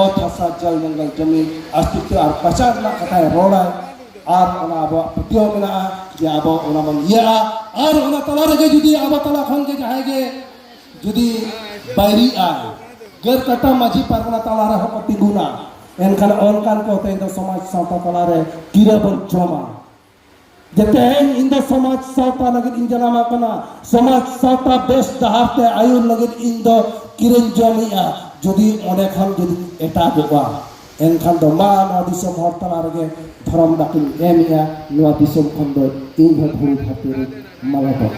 और थसा जल जंगल जमीन अस्तित्व और पचास ना कटाए रोड़ा और उना अब प्रतियो मिला जे अब उना बन या और उना तला रे जुदी अब तला खन के जहां के जुदी बायरी आ गर कटा माझी परगना तला रे हो तिगुना एनखान ऑनकान को ते समाज सावता तला रे किरे बन जमा जते इंद समाज सावता लगे इन जनामा कना समाज सावता बेस दहाते आयुर लगे इंद किरन जमिया जदि ओने खान जदि एटा गोवा एनखान दो मा नो दिसम हरतला रगे धरम दाकिन एमिया नो दिसम खन दो इन भर भूरी खातिर माला दो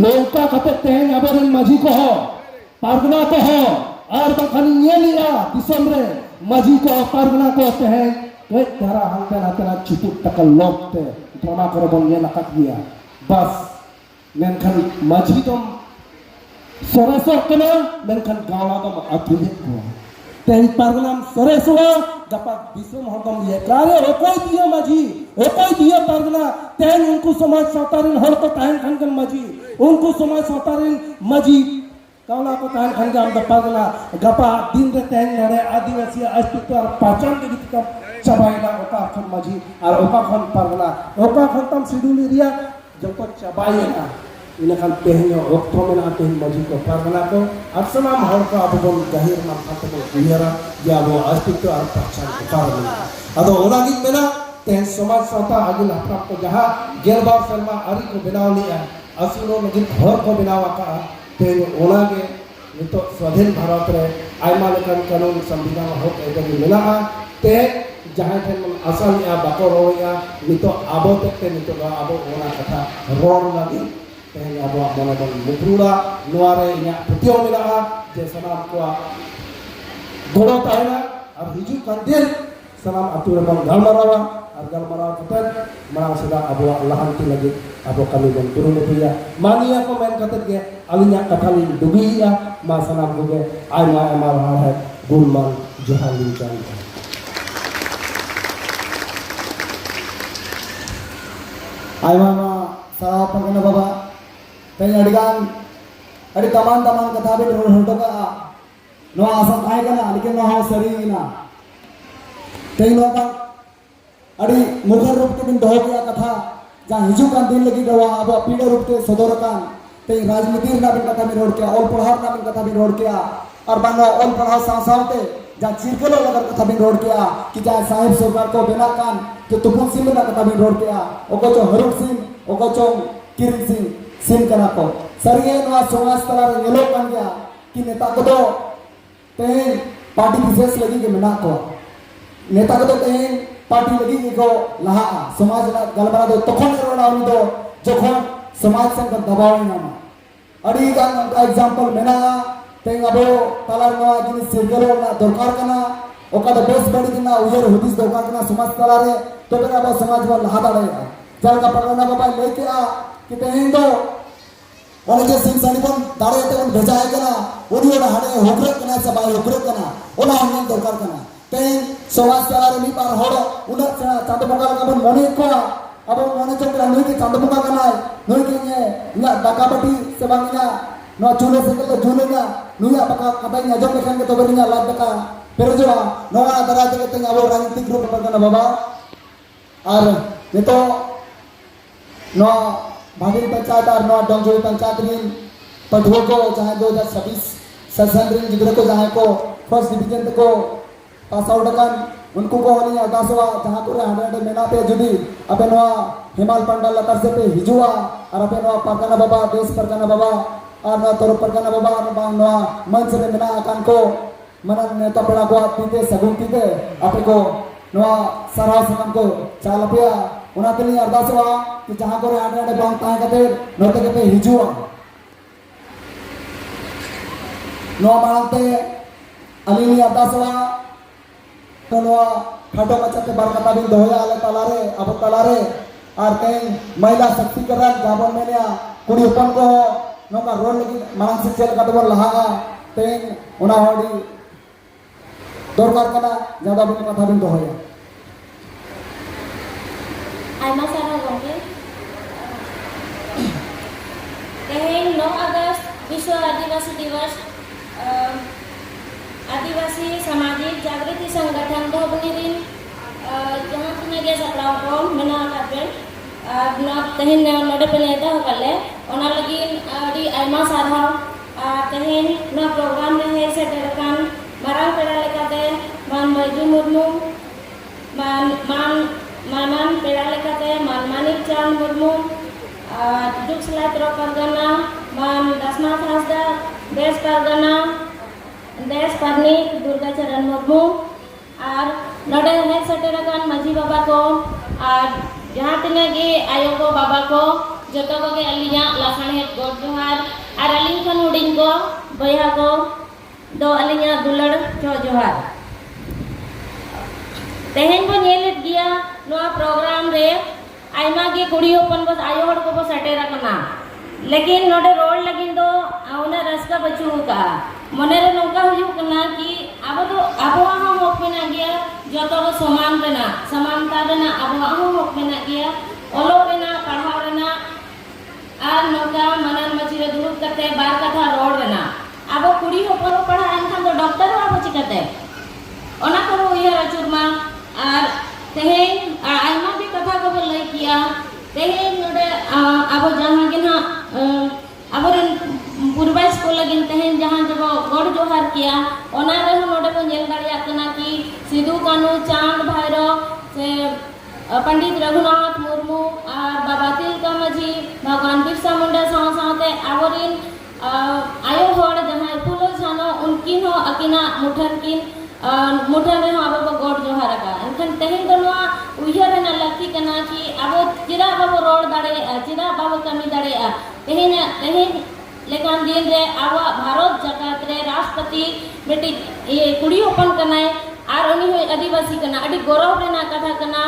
नौका कते तेन अबरन माझी को हो पारगना को हो और बखन नेलिया दिसम रे माझी को पारगना को तेन वे तारा हंते ना तेना चिपुक तक लोकते ड्रामा करो बन ये नकत गया बस मेनखन माझी तो सरेसो कना मेनखन गावा तो अतुलित को तेन पारगनाम सरेसो गपा दिसम हरदम ये कारे ओकोय दिया माजी ओकोय दिया परगना तेन उनको समाज सावतारिन हर को ताहन खनगन माजी उनको समाज सावतारिन माजी कावला को ताहन खनगन द परगना गपा दिन रे तेन नरे आदिवासी अस्तित्व और पहचान के दिक्कत चबाइला ओका खन माजी और ओका खन परगना ओका खन तम शिड्यूल एरिया जब तो चबाइला इनखान तेहन वक्त में तेहन माजी को परगना को अक्सनाम हर को अब बोल गहिर मान खाते को दुनिया या वो अस्तित्व और पहचान को परगना अदो ओनागी मेना तेहन समाज सावता आगिल हपराम को जहाँ गेलबार शर्मा आरी को बनाव लिया असुलो लगी घर को बनावा का तेहन ओनागे नितो स्वाधीन भारत रे आयमा लेकन कानून संविधान हक एदगी मेना ते जहाँ ठेन मन असल या बाको रोया नितो आबो ते नितो आबो ओना कथा रोर लगी तेहन आबो मने बन मुद्रुड़ा नोआरे इना प्रतियो मिला जे सनाम को गोड़ो ताहेना और हिजू कंदिल सनाम अतु रे बन गलमरावा और गलमरावा कते मांग सदा आबो लहांती लगी आबो कमी बन कुरुमुटिया मानिया को मेन कते के अलिया कथा लिन दुगिया मा सनाम को के आयमा आयमा रहा है गुणमान जोहाली जान आयमा मा सारा परगना बाबा तें अडिगान अड़ी तमान कथा भी रोड होटो का नो आसा काय कना लेकिन नो हाउ सरीना तें नो का अड़ी मुखर रूप के बिन दो गया कथा जहां हिजू का दिन लगी दवा अब पीड़े रूप के सदर का तें राजनीति ना बिन कथा भी रोड के और पढ़ार ना बिन कथा भी रोड के और बानो और पढ़ार सावते जहां चिरकलो लगर कथा भी रोड के कि जहां साहिब सरकार को बिना कान जो तुपुन सिंह ना कथा भी रोड के ओको चो हरुण सिंह ओको चो किरण सिंह सिंह कना को सरिये नवा समाज तला रे नेलो कान गया कि नेता को तो तेन पार्टी विशेष लगी के मेना को नेता को तो तेन पार्टी लगी को लहा समाज गलबरा दो तखन रोना उनी दो जखन समाज संग दबाव ना अड़ी गान एग्जांपल मेना तेन अबो तलार नवा जिन सिरगलो ना दरकार कना ओका तो बेस बड़ी दिना उयर हुदिस दरकार कना समाज तला रे तो बेरा अब समाज वा लहा दाड़े चल का परगना बाबा लेके आ कि तेन दो ओने जे सिंह सानिबन दाड़े ते उन भेजाए कना ओनी ओना हाडे होकरे कना सबाई होकरे कना ओना हमन दरकार कना तेन समाज तला रे मी पार होड़ उन चांद बंगा का बन मने को अब मने चंद्र नुई के चांद बंगा कना नुई के ना दाकापटी से बांगिना नो चूले से के जुलेगा नुया पका कबाई ना जब लेखन के तो बरिना लाद का पेरजवा नवा दराज के तेन अब राजनीतिक ग्रुप परगना बाबा और ये तो नो भागिल पंचायत और नो डोंजोई पंचायत रिन पढ़ुओ को चाहे 2026 सेशन रिन जिगरे को जहाँ को फर्स्ट डिवीजन को पास आउट कर उनको को होनी अदासवा जहाँ को 100 मेना पे जुदी अबे नो हिमाल पंडा लतर से पे हिजुआ और अबे नो परगना बाबा देश परगना बाबा और नो तोर परगना बाबा और बांग नो मन से मेना अकान को मन नेता पेड़ा को पीते सगुन पीते आपे को नो सराव सकन को चाल पिया उना तली अरदासवा कि जहां को 100 बांग ताहे कते नोते के पे हिजुआ नो मानते अलीनी अरदासवा तो नो खाटो मचते बरकता भी दोया आले तलारे अब तलारे और तेन महिला शक्तिकरण जाबन मेनिया कुड़ी उपन को नो का रोड लगी मांग से चल का तो लहा तेन उना होडी दरकार कना ज्यादा बिन कथा बिन दोया आयमा सारा गंगे तेहेन 9 अगस्त विश्व आदिवासी दिवस आदिवासी सामाजिक जागृति संगठन दो बनिरिन जहां तने गे सप्लाव को मेना काबे ना तेहेन नोडे पे नेता होकले ओना लगी अडी आयमा सारा तेहेन ना प्रोग्राम रहे से डरकान मारांग पेड़ा लेकाते मान बैजू मुर्मू मान पेड़ा लेकाते मान मानिक चांद मुर्मू दुख सलाई त्रो परगना मान दसनाथ हासदा देश परगना देश परनिक दुर्गा चरण मुर्मू और नोडे हेड सेटेरकान माजी बाबा को और जहाँ तिने गे आयो को बाबा को जतो को के अलिया लाखान हेड गोड जोहार और अलिंग खन हुडिंग को बया को दो अलिया दुलड़ चो जोहार तेहेन बो नेलेट गिया नोआ प्रोग्राम रे आयमा गे कुड़ी ओपन बस आयो हड़ को बस सेटेरा कना लेकिन नोडे रोड लगिन दो आउना रस्का बचू का मने रे नौका हुजू कना कि abo do abawa hong hok mena gya joto ko saman rena samanta rena abawa hong hok mena gya olo rena padhaw rena ar noka manan machire durut kate bar katha rod rena abo kudi hopon padha enkhan do doctor abo chikate ona ko uyar achurma ar tehen aima bi katha ko lay kiya tehen node abo jahan gina aboren पूर्वज को लगिन तहन जहां जब गौर जोहार किया ओना रे नोडे को नेल दाड़िया कना कि सिद्धू कानू चांद भैरो से पंडित रघुनाथ मुर्मू और बाबा तिलका माझी भगवान बिरसा मुंडा साथे आवरिन आयो होड़ जहां फुलो छानो उनकी हो अकिना मुठन किन मुठन रे आबो को गौर जोहार का एनखन तहन दनवा उयहर न लकी कना कि आबो चिरा बाबो रोड दाड़े चिरा बाबो कमी दाड़े तहन लेकिन दिन रे आवा भारत जगत रे राष्ट्रपति बेटी ये कुड़ी ओपन करना है और उन्हीं हुई आदिवासी करना अड़ी गौरव रेना कथा करना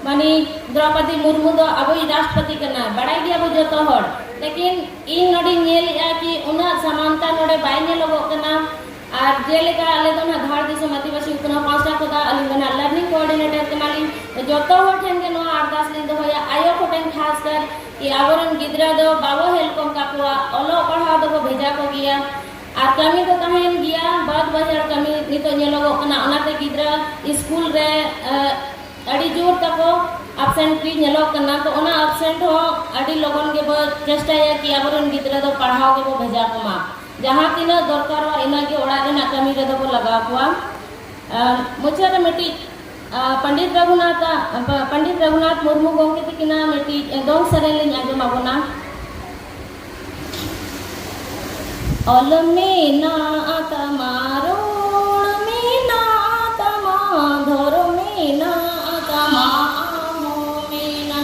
मानी द्रौपदी मुर्मू दो अब राष्ट्रपति करना बड़ाई दिया वो जो तो हर लेकिन इन नोडी नेल या कि उन्हें समानता नोडे बाइने लोगों करना और जेले का अले तो ना धार दिसम आदिवासी उतना पांचटा खुदा अली बना लर्निंग कोऑर्डिनेटर कनाली जो तो हर ठेन के नो आरदास लिंदो होया आयो कोटेन खास कर कि आवरन गिद्रा दो बाबो हेलकम काकुआ ओलो पढ़ा दो को भेजा को गया और कमी तो तहन गया बहुत बजार कमी नितो नेलोगो कना ओनाते गिद्रा स्कूल रे अड़ी जोर तको एब्सेंट की नेलो कना तो ओना एब्सेंट हो अड़ी लोगन के बो चेष्टा या कि आवरन गिद्रा दो पढ़ाओ के बो भेजा को मा जहां तिना दरकार हो इना के ओड़ा रे ना कमी रे दो को लगा कुआ मुझे रे मिटी पंडित रघुनाथ मुर्मू गोंके तिकिना मिटी दोंग सरे ले आजम आबोना ऑल मेना तमारो मेना तमा धरो मेना तमा आमो मेना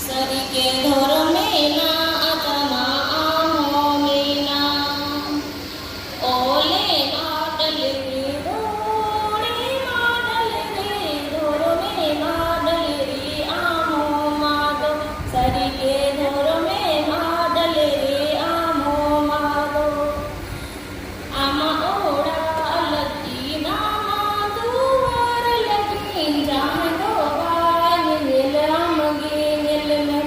सरी के धरो मेना तमा आमो मेना ओले माडल रे ओले माडल रे धरो में माडल रे आमो मादो सरी के धरो में माडल रे आमो मादो आमा ओड़ा लगी नामा दुआर लगी जहाँ दो बाय नील रामगे नील में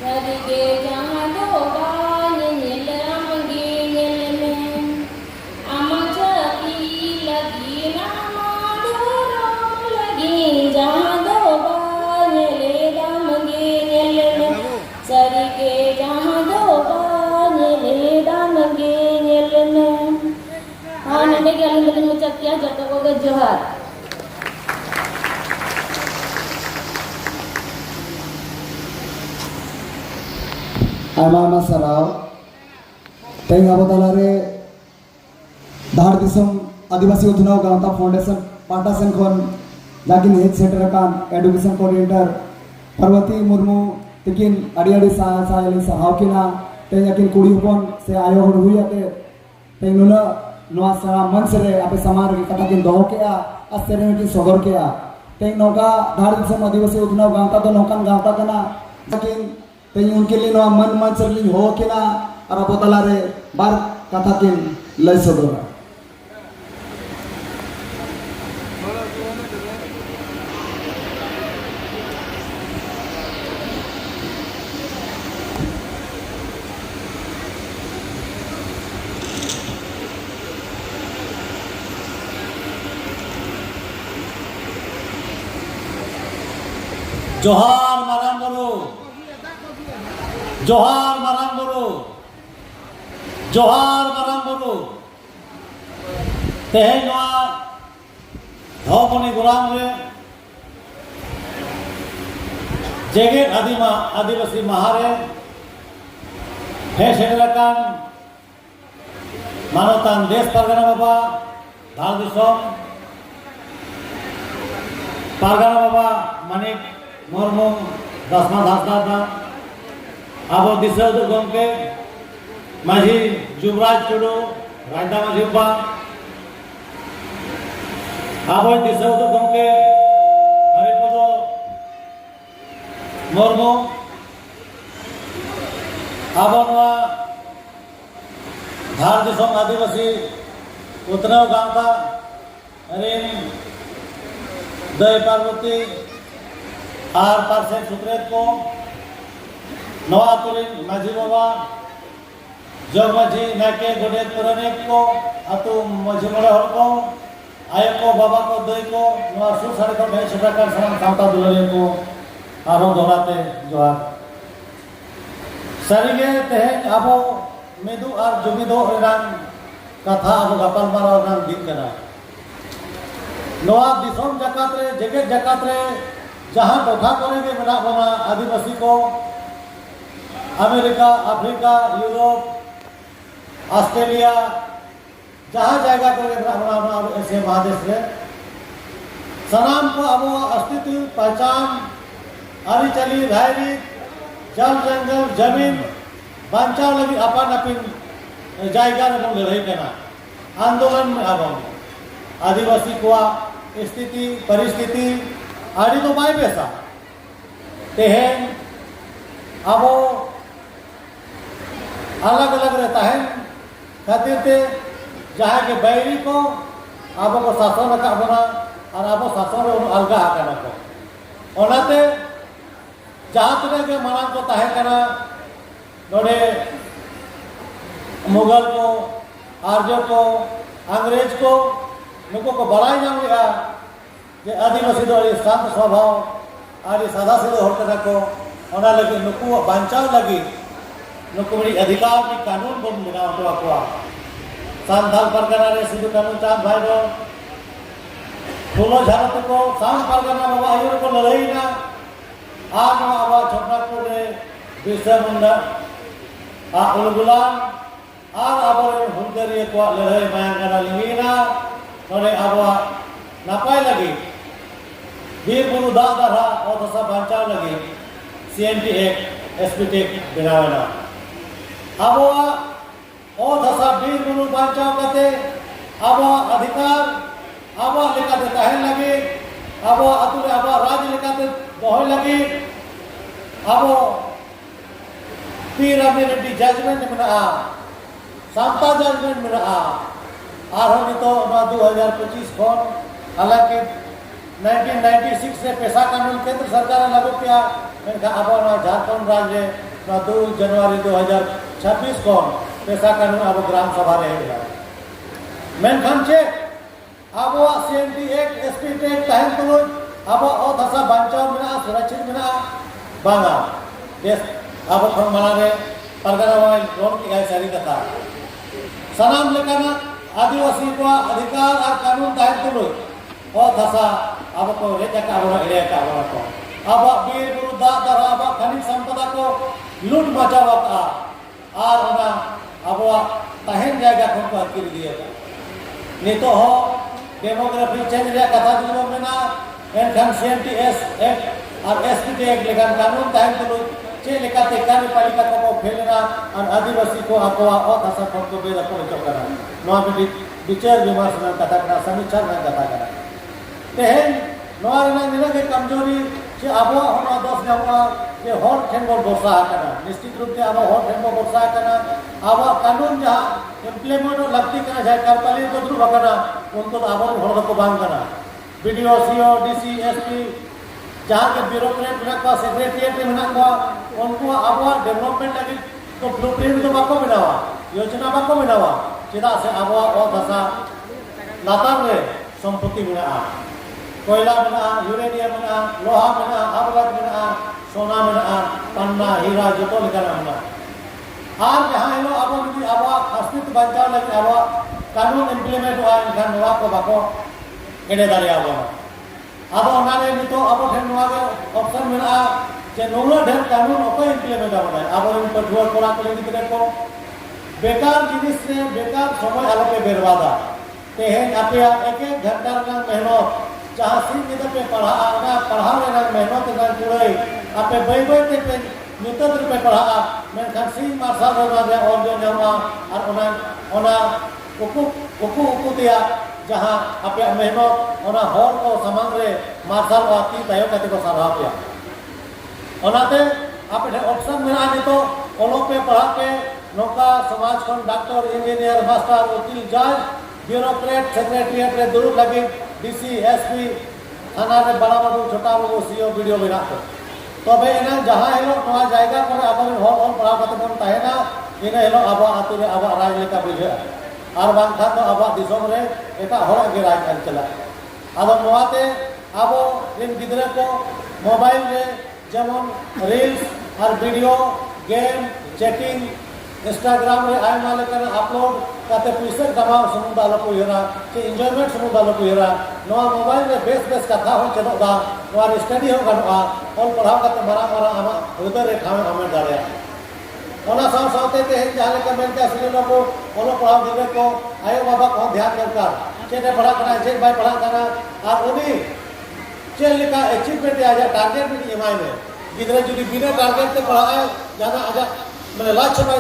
सरी के जहाँ दो बाय नील रामगे नील में आमा चकी लगी नामा दुराम लगी जहाँ दो बाय नील रामगे नील में सरी के जहाँ दो बाय नील रामगे नील में हाँ नंदे के अलिंद दिन मुचत किया जतो को जोहार आयमा सराव तेंग आबो तालारे धार दिसम आदिवासी उथनाव गांवता फाउंडेशन पाटा सेन खन जागिन हेड सेंटर कान एडुकेशन कोऑर्डिनेटर पार्वती मुर्मू तिकिन अड़ी अड़ी सा यली सहाव किना तेंग याकिन कुड़ी होपन से आयो होड़ हुइयाते तेंग नुना नोआ सरा मंच रे आपे समार के कथा किन दोह के आ असेरे में की सगर के आ तेंग नोका धार दिसम आदिवासी उथनाव गांवता तो नोकान गांवता कना जाकिन तेंग उनके लिए नोआ मन मंच रे हो किना और आबो तालारे बार कथा किन लय सदरा जोहार माराम बुरु जोहार माराम बुरु जोहार माराम बुरु तेहें नोआ धौपनी गुलाम रे जेगेट आदिवासी महारे हे सेटरकान मानवतान देश परगना बाबा धार दिसोम परगना बाबा मानिक मुर्मू दसमा धासदा अब दिशा गमके माझी जुबराज टुडू रायदा माझी बा अब दिशा गमके हरिपद मुर्मू अब धार दिसम आदिवासी उतनाव गांवता रिन दय पार्वती और पार्षद सुत्रेत को नवा तुरिन माझी बाबा जग माझी नाके गोडेत पुरानिक को अतु माझी मड़े हर को आय को बाबा को दय को नवा सुर साड़े को भेज सेटाकर सामान सावता दुलारे को आरो दोहराते जोहार सारिगे तेहेन आबो मेदु और जुमिदो रंग कथा आबो गपाल माराव रंग दिन कना नवा दिसोम जकात रे जगत जकात रे जहां टोठा करे के मेना बना आदिवासी को अमेरिका अफ्रीका यूरोप ऑस्ट्रेलिया जहां जायगा करे मेना बना ऐसे महादेश रे सनाम को अब अस्तित्व पहचान आरिचली रायरी जल जंगल जमीन बांचाव लगी अपन अपिन जायगा रे लड़ाई करना आंदोलन में अब आदिवासी को स्थिति परिस्थिति आदि तो बाय पैसा तेहन अब अलग अलग रहता है खातिर ते जहाँ के बैरी को अब को शासन रखा बना और अब शासन अलगा आकर को ओनाते जहाँ तक के मानव को ताहे करना नोड़े मुगल को आर्य को अंग्रेज को नुको को बड़ाई नाम लिया जे आदिवासी दो शांत स्वभाव आदि सादा सीधे होकर को ओना लगी नुको बांचाव लगी नुको बड़ी अधिकार की कानून बन बना हुआ को सांथाल परगना रे सिद्धू कानून चांद भाई दो फूलो झारत को सांग परगना बाबा आयुर को लड़ाई ना आज बाबा छोटापुर रे बिरसा मुंडा उलगुलान और आबोरे हुलगरी को लड़ाई मायांगना लिंगिना नोरे आबो नापाय लगी बीर बुरु दा दरा और दसा बांचाव लगी CNT एक्ट SPT बनावना आबो ओ दसा बीर बुरु बांचाव कते आबो अधिकार आबो लेकाते ताहेन लगी आबो अतुरे आबो राज लेकाते दोहय लगी आबो पीर अमेरिटी जजमेंट मेना सांता जजमेंट मेना और तो 2025 खन हालांकि 1996 से पेशा कानून केंद्र सरकार लागू किया अब झारखंड राज्य 2 जनवरी 2026 खन पेशा कानून अब ग्राम सभा रहे मेनखान चे अब CNT एक्ट SPT एक्ट तहन तुलुज अब दशा बांचाव मेना सुरक्षित मेना बांगा देश अब खन मना रे परगना वाई रोन की गाय सारी कथा सनाम लेकाना आदिवासी को अधिकार और कानून तहन तुलुज और दशा अब को रेजा का बना एरिया का बना को अब बीर बुरु दा दरा अब खनिज संपदा को लूट मचावा और ओना अब तहन जायगा खन को हकीर दिए नितो हो डेमोग्राफी चेंज रे कथा जुलो मेना एनखान CNT एक्ट और SPT एक्ट लेखान कानून तहन तुलुज चे लेकाते कार्यपालिका को फेलना और आदिवासी को आकोआ और दशा खन को बेरा को चकरा नोआ भी विचार विमर्श में कथा करा समीक्षा में कथा करा तेहन नोआ रे निना के कमजोरी जे आबो होना दोष नामा जे हर ठेन बो भरोसा करना निश्चित रूप से आबो हर ठेन बो भरोसा करना आबो कानून जहां इम्प्लीमेंट लगती करना जाय कार्यपालिका को दुरु बकना उनको आबो हर को बांग करना BDO CO DC SP जहां के ब्यूरोक्रेट में का सेक्रेटरिएट में ना उनको आबो डेवलपमेंट लगी तो ब्लूप्रिंट तो बाको बनावा योजना बाको बनावा चिदा से आबो ओ दशा लातार रे संपत्ति मेना कोयला मेना यूरेनियम मेना लोहा मेना आबलात मेना सोना मेना पन्ना हीरा जतो लेकाना मेना और जहां लो आबो भी आबो अस्तित्व बचाव लगी आबो कानून इम्प्लीमेंट हुआ इनखान नवा को बाको एडे दारे आबो अब ओनारे नितो अब ठेन नवा के ऑप्शन मेना जे नोला ढेर कानून ओको इम्प्लीमेंट आबो अब इन पठुआ कोरा को लेके को बेकार जिनिस से बेकार समय आलोके बर्बादा तेहन आपे एक घंटा रंग मेहनत जहां सिंह नित पे पढ़ा मेहनत रंग पुरई आपे बई ते पे नित पे पढ़ा मेनखान सिंह मार्शल रे और जो नामा और ओना उकु दिया जहां आपे मेहनत ओना हर को समान रे मार्शल वाती तायो कते को सारा पे ओनाते आपे ऑप्शन मेना नितो ओलो पे पढ़ा पे नौका समाज खन डॉक्टर इंजीनियर मास्टर वकील जज ब्यूरोक्रेट सेक्रेटरिएट रे दुरुक लगी डीसी एसपी थाना रे बड़ा बाबू छोटा बाबू सीओ वीडियो बना को तबे एना जहां हेलो नवा जायगा करे अब हर हर पढ़ा कते बन ताहेना इन हेलो अब आतु रे अब राज लेका बुझे और बांखा तो अब दिसम रे एटा हर के राज कर चला अब नवाते अब इन गिदरे को मोबाइल रे जेमन रील्स और वीडियो गेम चैटिंग इंस्टाग्राम रे आयमा लेकर अपलोड काते पैसे दबाव समुद आलो को हेरा के एंजॉयमेंट समुद आलो को हेरा नवा मोबाइल रे बेस बेस कथा हो चलोगा नवा स्टडी हो गनवा और पढ़ाव काते मारा मारा आमा उधर रे ठाम हमें दाड़े ओना साव सावते ते जहां लेकर मेन के असली लोग ओलो पढ़ाव दिबे को आयो बाबा को ध्यान दरकार चेते पढ़ा करना जे भाई पढ़ा करना और उनी चेल लेका अचीवमेंट आ जा टारगेट भी एमआई में गिदरे जुदी बिना टारगेट ते पढ़ाए जाना आजा मैंने लक्ष्य में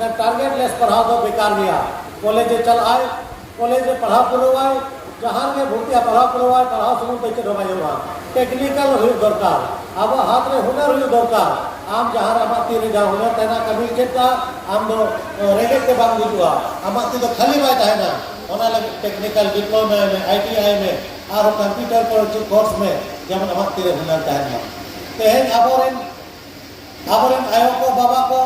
ना टारगेट लेस पढ़ाओ तो बेकार गया कॉलेज चल आए कॉलेज पढ़ाओ करो आए जहाँ के भूतिया पढ़ाओ पढ़ाओ समूह पैसे डोबा टेक्निकल हुई दरकार अब हाथ में हुनर हुई दरकार आम जहाँ आमा तीन जहाँ हुनर तहना कभी चेता आम दो रेगेट के बांग बुझुआ आमा ती तो खाली बाय तहना ओना लगे टेक्निकल डिप्लोमा में आईटीआई में और कंप्यूटर कोर्स में जेमन आमा तीन हुनर तहना तेहन आबोरेन आयो को बाबा को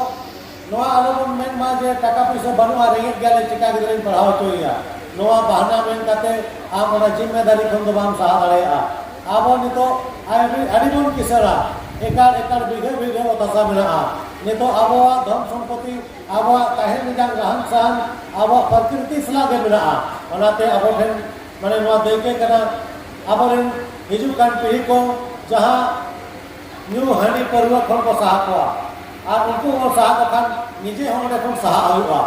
नवा आलोबन मेन मा जे टाका पैसा बनुआ रेगेट गेले चिका गिदरे पढ़ाओ चोइया नवा बहाना मेन काते आम ओना जिम्मेदारी खन दो बाम सहा दाड़ेया आबो नितो आडिबन किसरा एकार एकार बिघे बिघे ओतासा मेना नितो आबोआ धन संपत्ति आबोआ ताहेन निजांग रहन सहन आबो प्रकृति सला गे मेना ओनाते आबो ठेन माने नवा देके कना आबोरेन हिजु कान पीढ़ी को जहां न्यू हानी परवा खन को सहा को और उनको और सहा को खान निजे हम ओडे खन सहा हुआ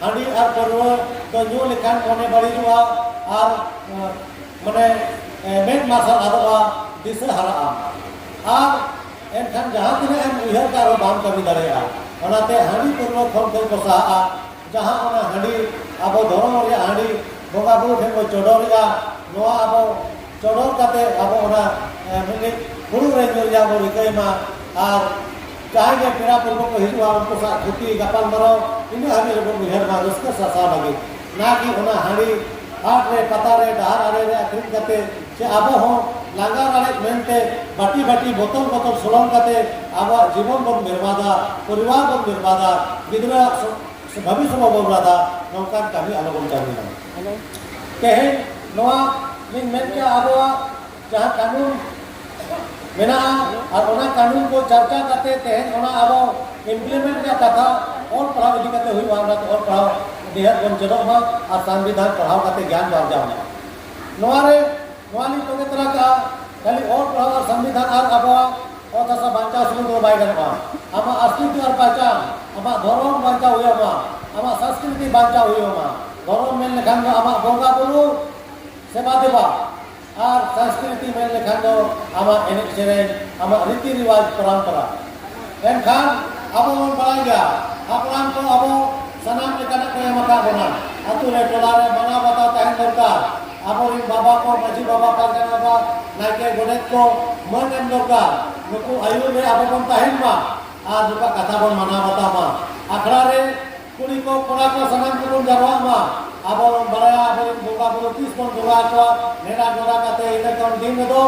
हानी और परवा तो न्यू लेखान कोने बड़ी हुआ और माने मेन मासल आदवा दिसे हरा और एनखान जहां तिना एम उहर का बाम कमी दाड़ेया ओनाते हानी परवा खन को सहा जहां ओना हानी आबो धर्म रे हानी बोगा बुरु ठेन को चोडोरिया नोआ आबो चोडोर काते आबो ओना मिनि हुड़ू रे जोर जाबो रिकैमा और चाहे जे पेड़ा पर्व को हिजुआ उनको सा खुती गपाल मरो इने हमें रे उहर मा रस्के सासा लगे ना कि ओना हानी हाट रे पता रे डहार आरे रे अखरिन काते से आबो हो लांगा राले मेनते बाटी बाटी बोतल बोतल सोलम काते आबो जीवन बन निर्मादा परिवार बन निर्मादा गिदरा भविष्य बन निर्मादा नौकान कमी आलोबन चाबी तेहे नोआ इन मेन के आबो जहां कानून मेना और ओना कानून को चर्चा करते तेहन ओना आबो इम्प्लीमेंट का कथा और पढ़ाओ इदी करते हुई वाला तो और पढ़ाओ देहर बन चलो मा और संविधान पढ़ाओ करते ज्ञान बार जाओ नोआरे नोआली तो तरह का खाली और पढ़ाओ और संविधान और आबो और तसा बांचा सुन दो बाय गनवा आमा अस्तित्व और पहचान आमा धर्म बांचा हुई मा आमा संस्कृति बांचा हुई मा धर्म में लेखान आमा बोंगा बुरु सेवा देवा और संस्कृति में लेखान दो आमा एनेक सेरेन आमा रीति रिवाज परंपरा एनखान अब मन बड़ा गया अपरान को अब सनाम लेकाना को मका बना अतु रे टोला रे मना बता तहन दरकार अब इन बाबा को मजी बाबा पारगना बाबा नाइके गोडेत को मन एम दरकार नुकु आयु रे अब बन तहन मा आ दुका कथा बन मना बता मा अखड़ा रे कुड़ी को कोड़ा को सनाम को जरवा मा अब बड़ा अब बोगा बोलो 30 बन दुआ को मेरा गोरा काते इने कौन दिन दो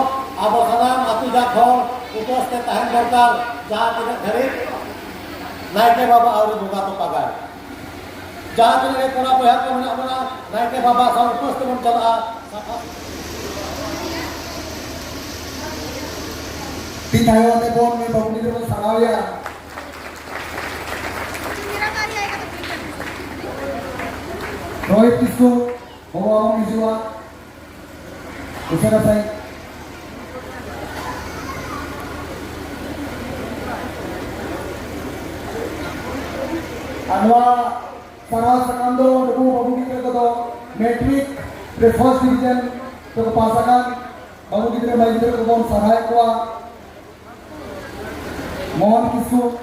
अब सनाम अतु जा खो उपस्थित तहन दरकार जहां तिने घरे नाइके बाबा और बोगा तो पगार जहां तिने कोड़ा को हाथ में अपना नाइके बाबा सब उपस्थित बन चला पितायो ने बोन में बबुनी को सरावया रोहित किसको बाबा हम हिजुआ उसरा साई अनवा सरा सकंदो डबु बबुनी को तो मैट्रिक रे फर्स्ट डिवीजन तो पासकान बबुनी रे माइंद्र को बोन सहायक हुआ मोहन किसको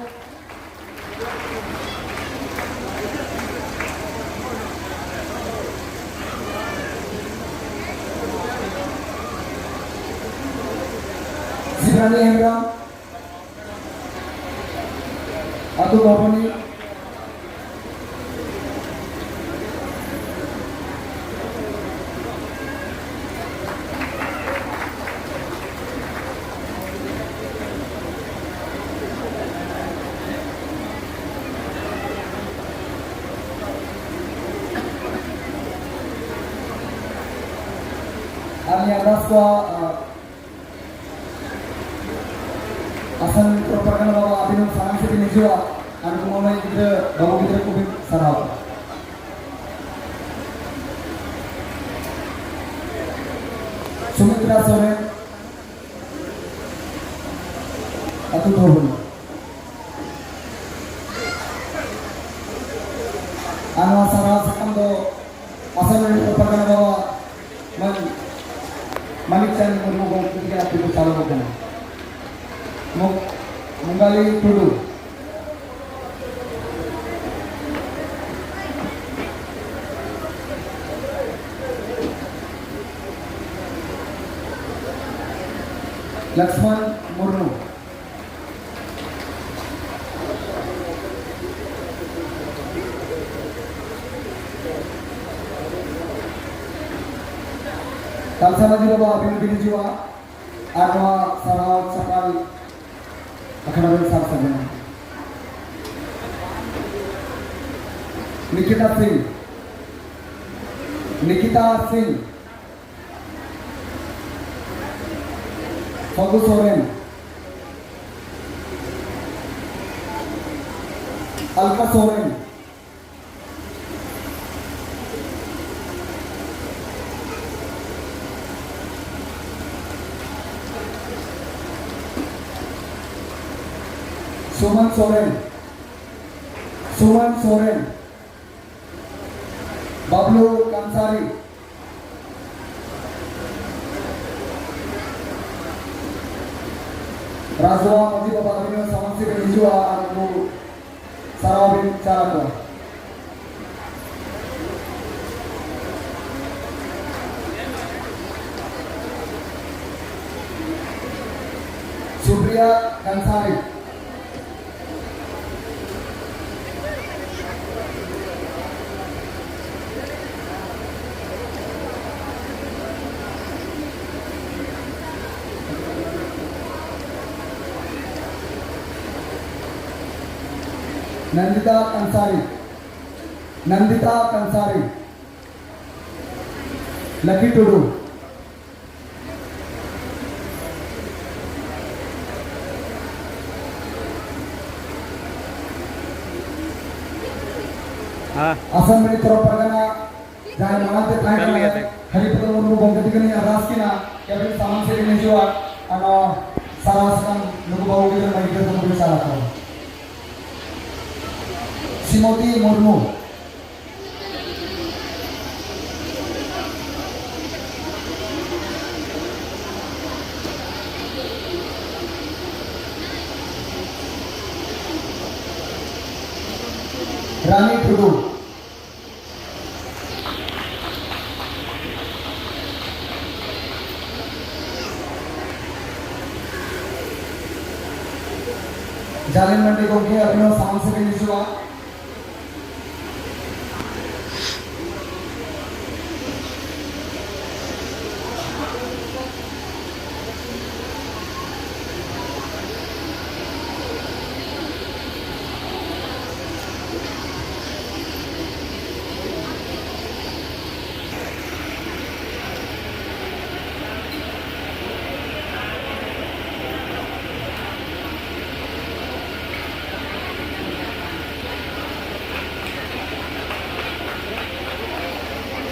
Sirani Hembram Atu Babuni aras ko asan propaganda bawa abinum sarang se pinijua anu kumamai kita bawa kita kubik sarau Sumitra Soren atau Dhobun anu sarau sakam do asan propaganda bawa Manik-Chan Murmu gongki kita pitu calo kena Munggali Tudu Laksman Murnu Kalsana juga bawa abin bini jiwa Arwa Sarau Sakal akan ada sarsagana Nikita Singh Fagu Soren Alka Soren Suman Soren Bablu Kansari Razwa Mati Bapak Abinu Samansi Benijua Anu Sarawin Carako Supriya Kansari Nandita Kansari Lucky Tudu Asam Meni Propaganda Jangan mengantar tanya Hari Putra Murmu Bongkati Kini Aras Kina Kevin Saman Seri Menjua Ano Saraskan Nuku Bau Kita Lagi Kita Tunggu Bicara Kau Simoti Murmu Rani Tudu Jalin Mandi Gongki Abhinav Samansi Benijua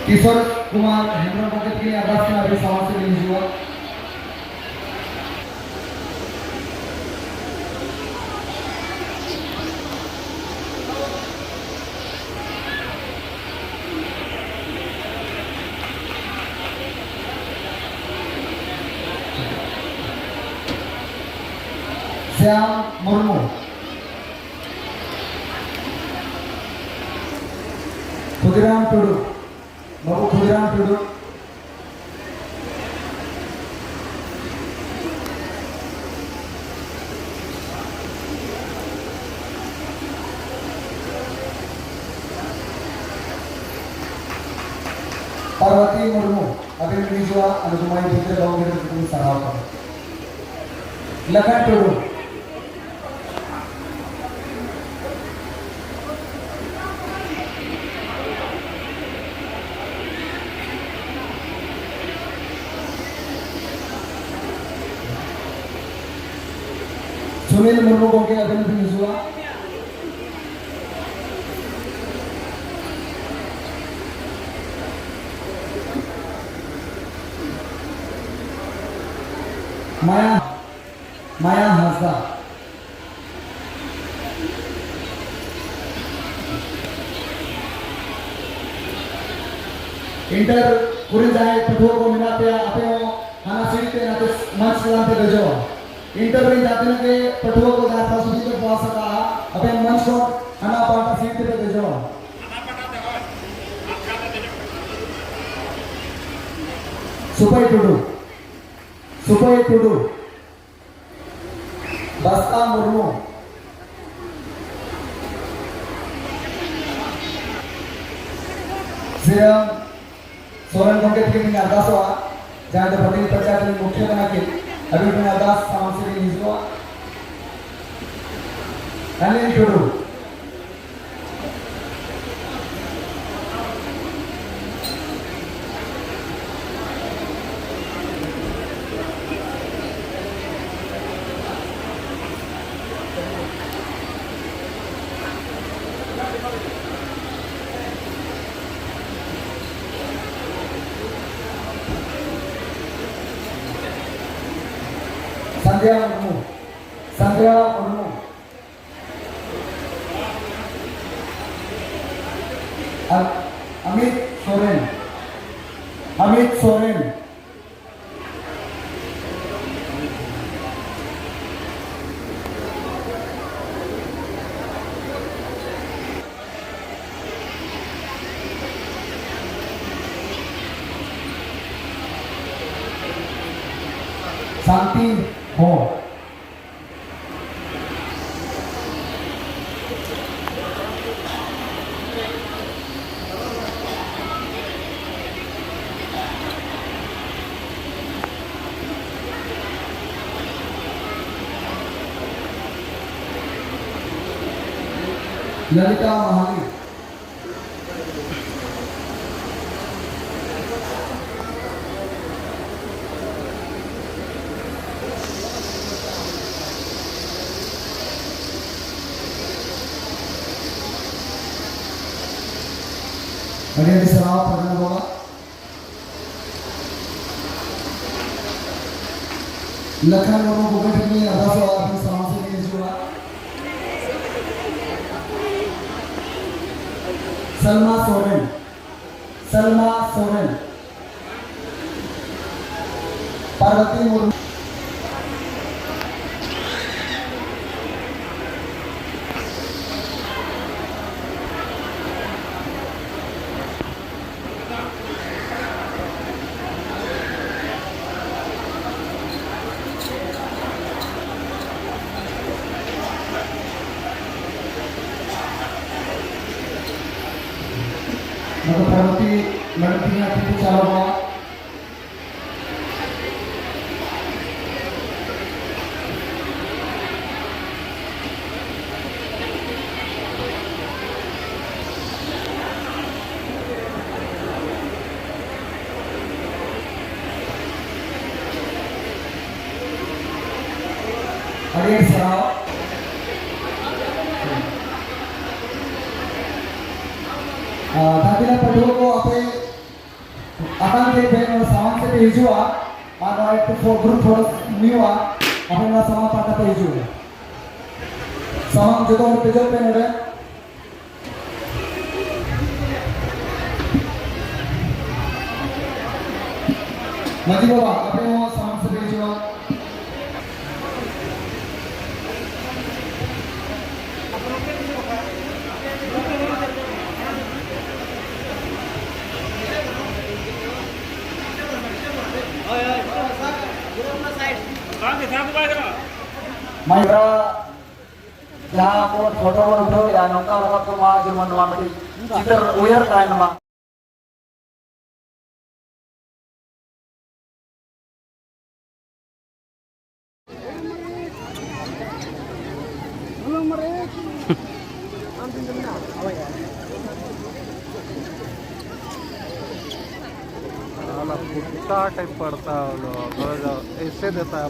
Kishore Kumar Hendra Bongkati Kini Aras Kina Abhinav Samansi Benijua Syam Murmu Khudiram Tudu Babu Khudiram Tudu Parwati Murmu Abin Benijua Anu Kumai Putra Bau Kita Tunggu Sarau Lakan Tudu Sunil Murmu गोके अभिनंदन हिजुआ माया Hansda inter पूरी जाए पठुआ को मिलाते आपे खाना सीखते ना तो मंच चलाते गजो इंटर में जाते ना के पठुआ को जाता सुधी के पास का अबे मंच को खाना पाटा सीखते पे गजो सुपई टुडू बस्ता मुर्मू सिरम सोरेन गोके के में अरदासवा जहां दे पटेल पंचायत मुख्य बना के अभी में अरदास सामान से निजवा अनिल टुडू संध्या मुर्मू अमित सोरेन शांति हो ललिता महावीर अरे सराव पढ़ने होगा लखन लोगों को बैठक में अरदास और अपने समाज से नहीं जुड़ा सलमा सोरेन पार्वती मुर्मू पार्वती लड़की अतिथि चालू हुआ अरे सराव दादिला पढ़ो को आपे akan ke ben saman se hijua ada itu group मिवा अपन sama pada pe hijua sama jodo pe jo pe nore maji baba apne saman se hijua Maira jahang ko photo ko udo ya nongka rapat ko ma jerman ma mati citar uyar kain ma कुत्ता type पड़ता है ऐसे देता है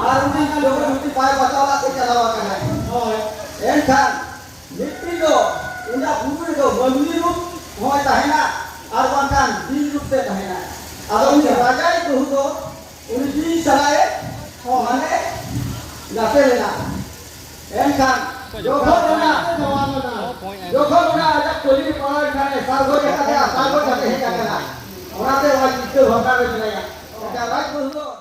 और उन्हीं का लोग उनकी पाए बचावा के चलावा करना है एनखान मिट्टी को उन्हें भूमि को मंदिर रूप हो ताहेना और बांकान दिन रूप से ताहेना अगर उन्हें राजाई को हो उन्हें दिन चलाए माने जाते लेना एनखान जो खोलना आज कोई भी पावर खाने सार्वो जगह सार्वो जाते हैं करना और आते वाली तो होगा भी नहीं क्या राज को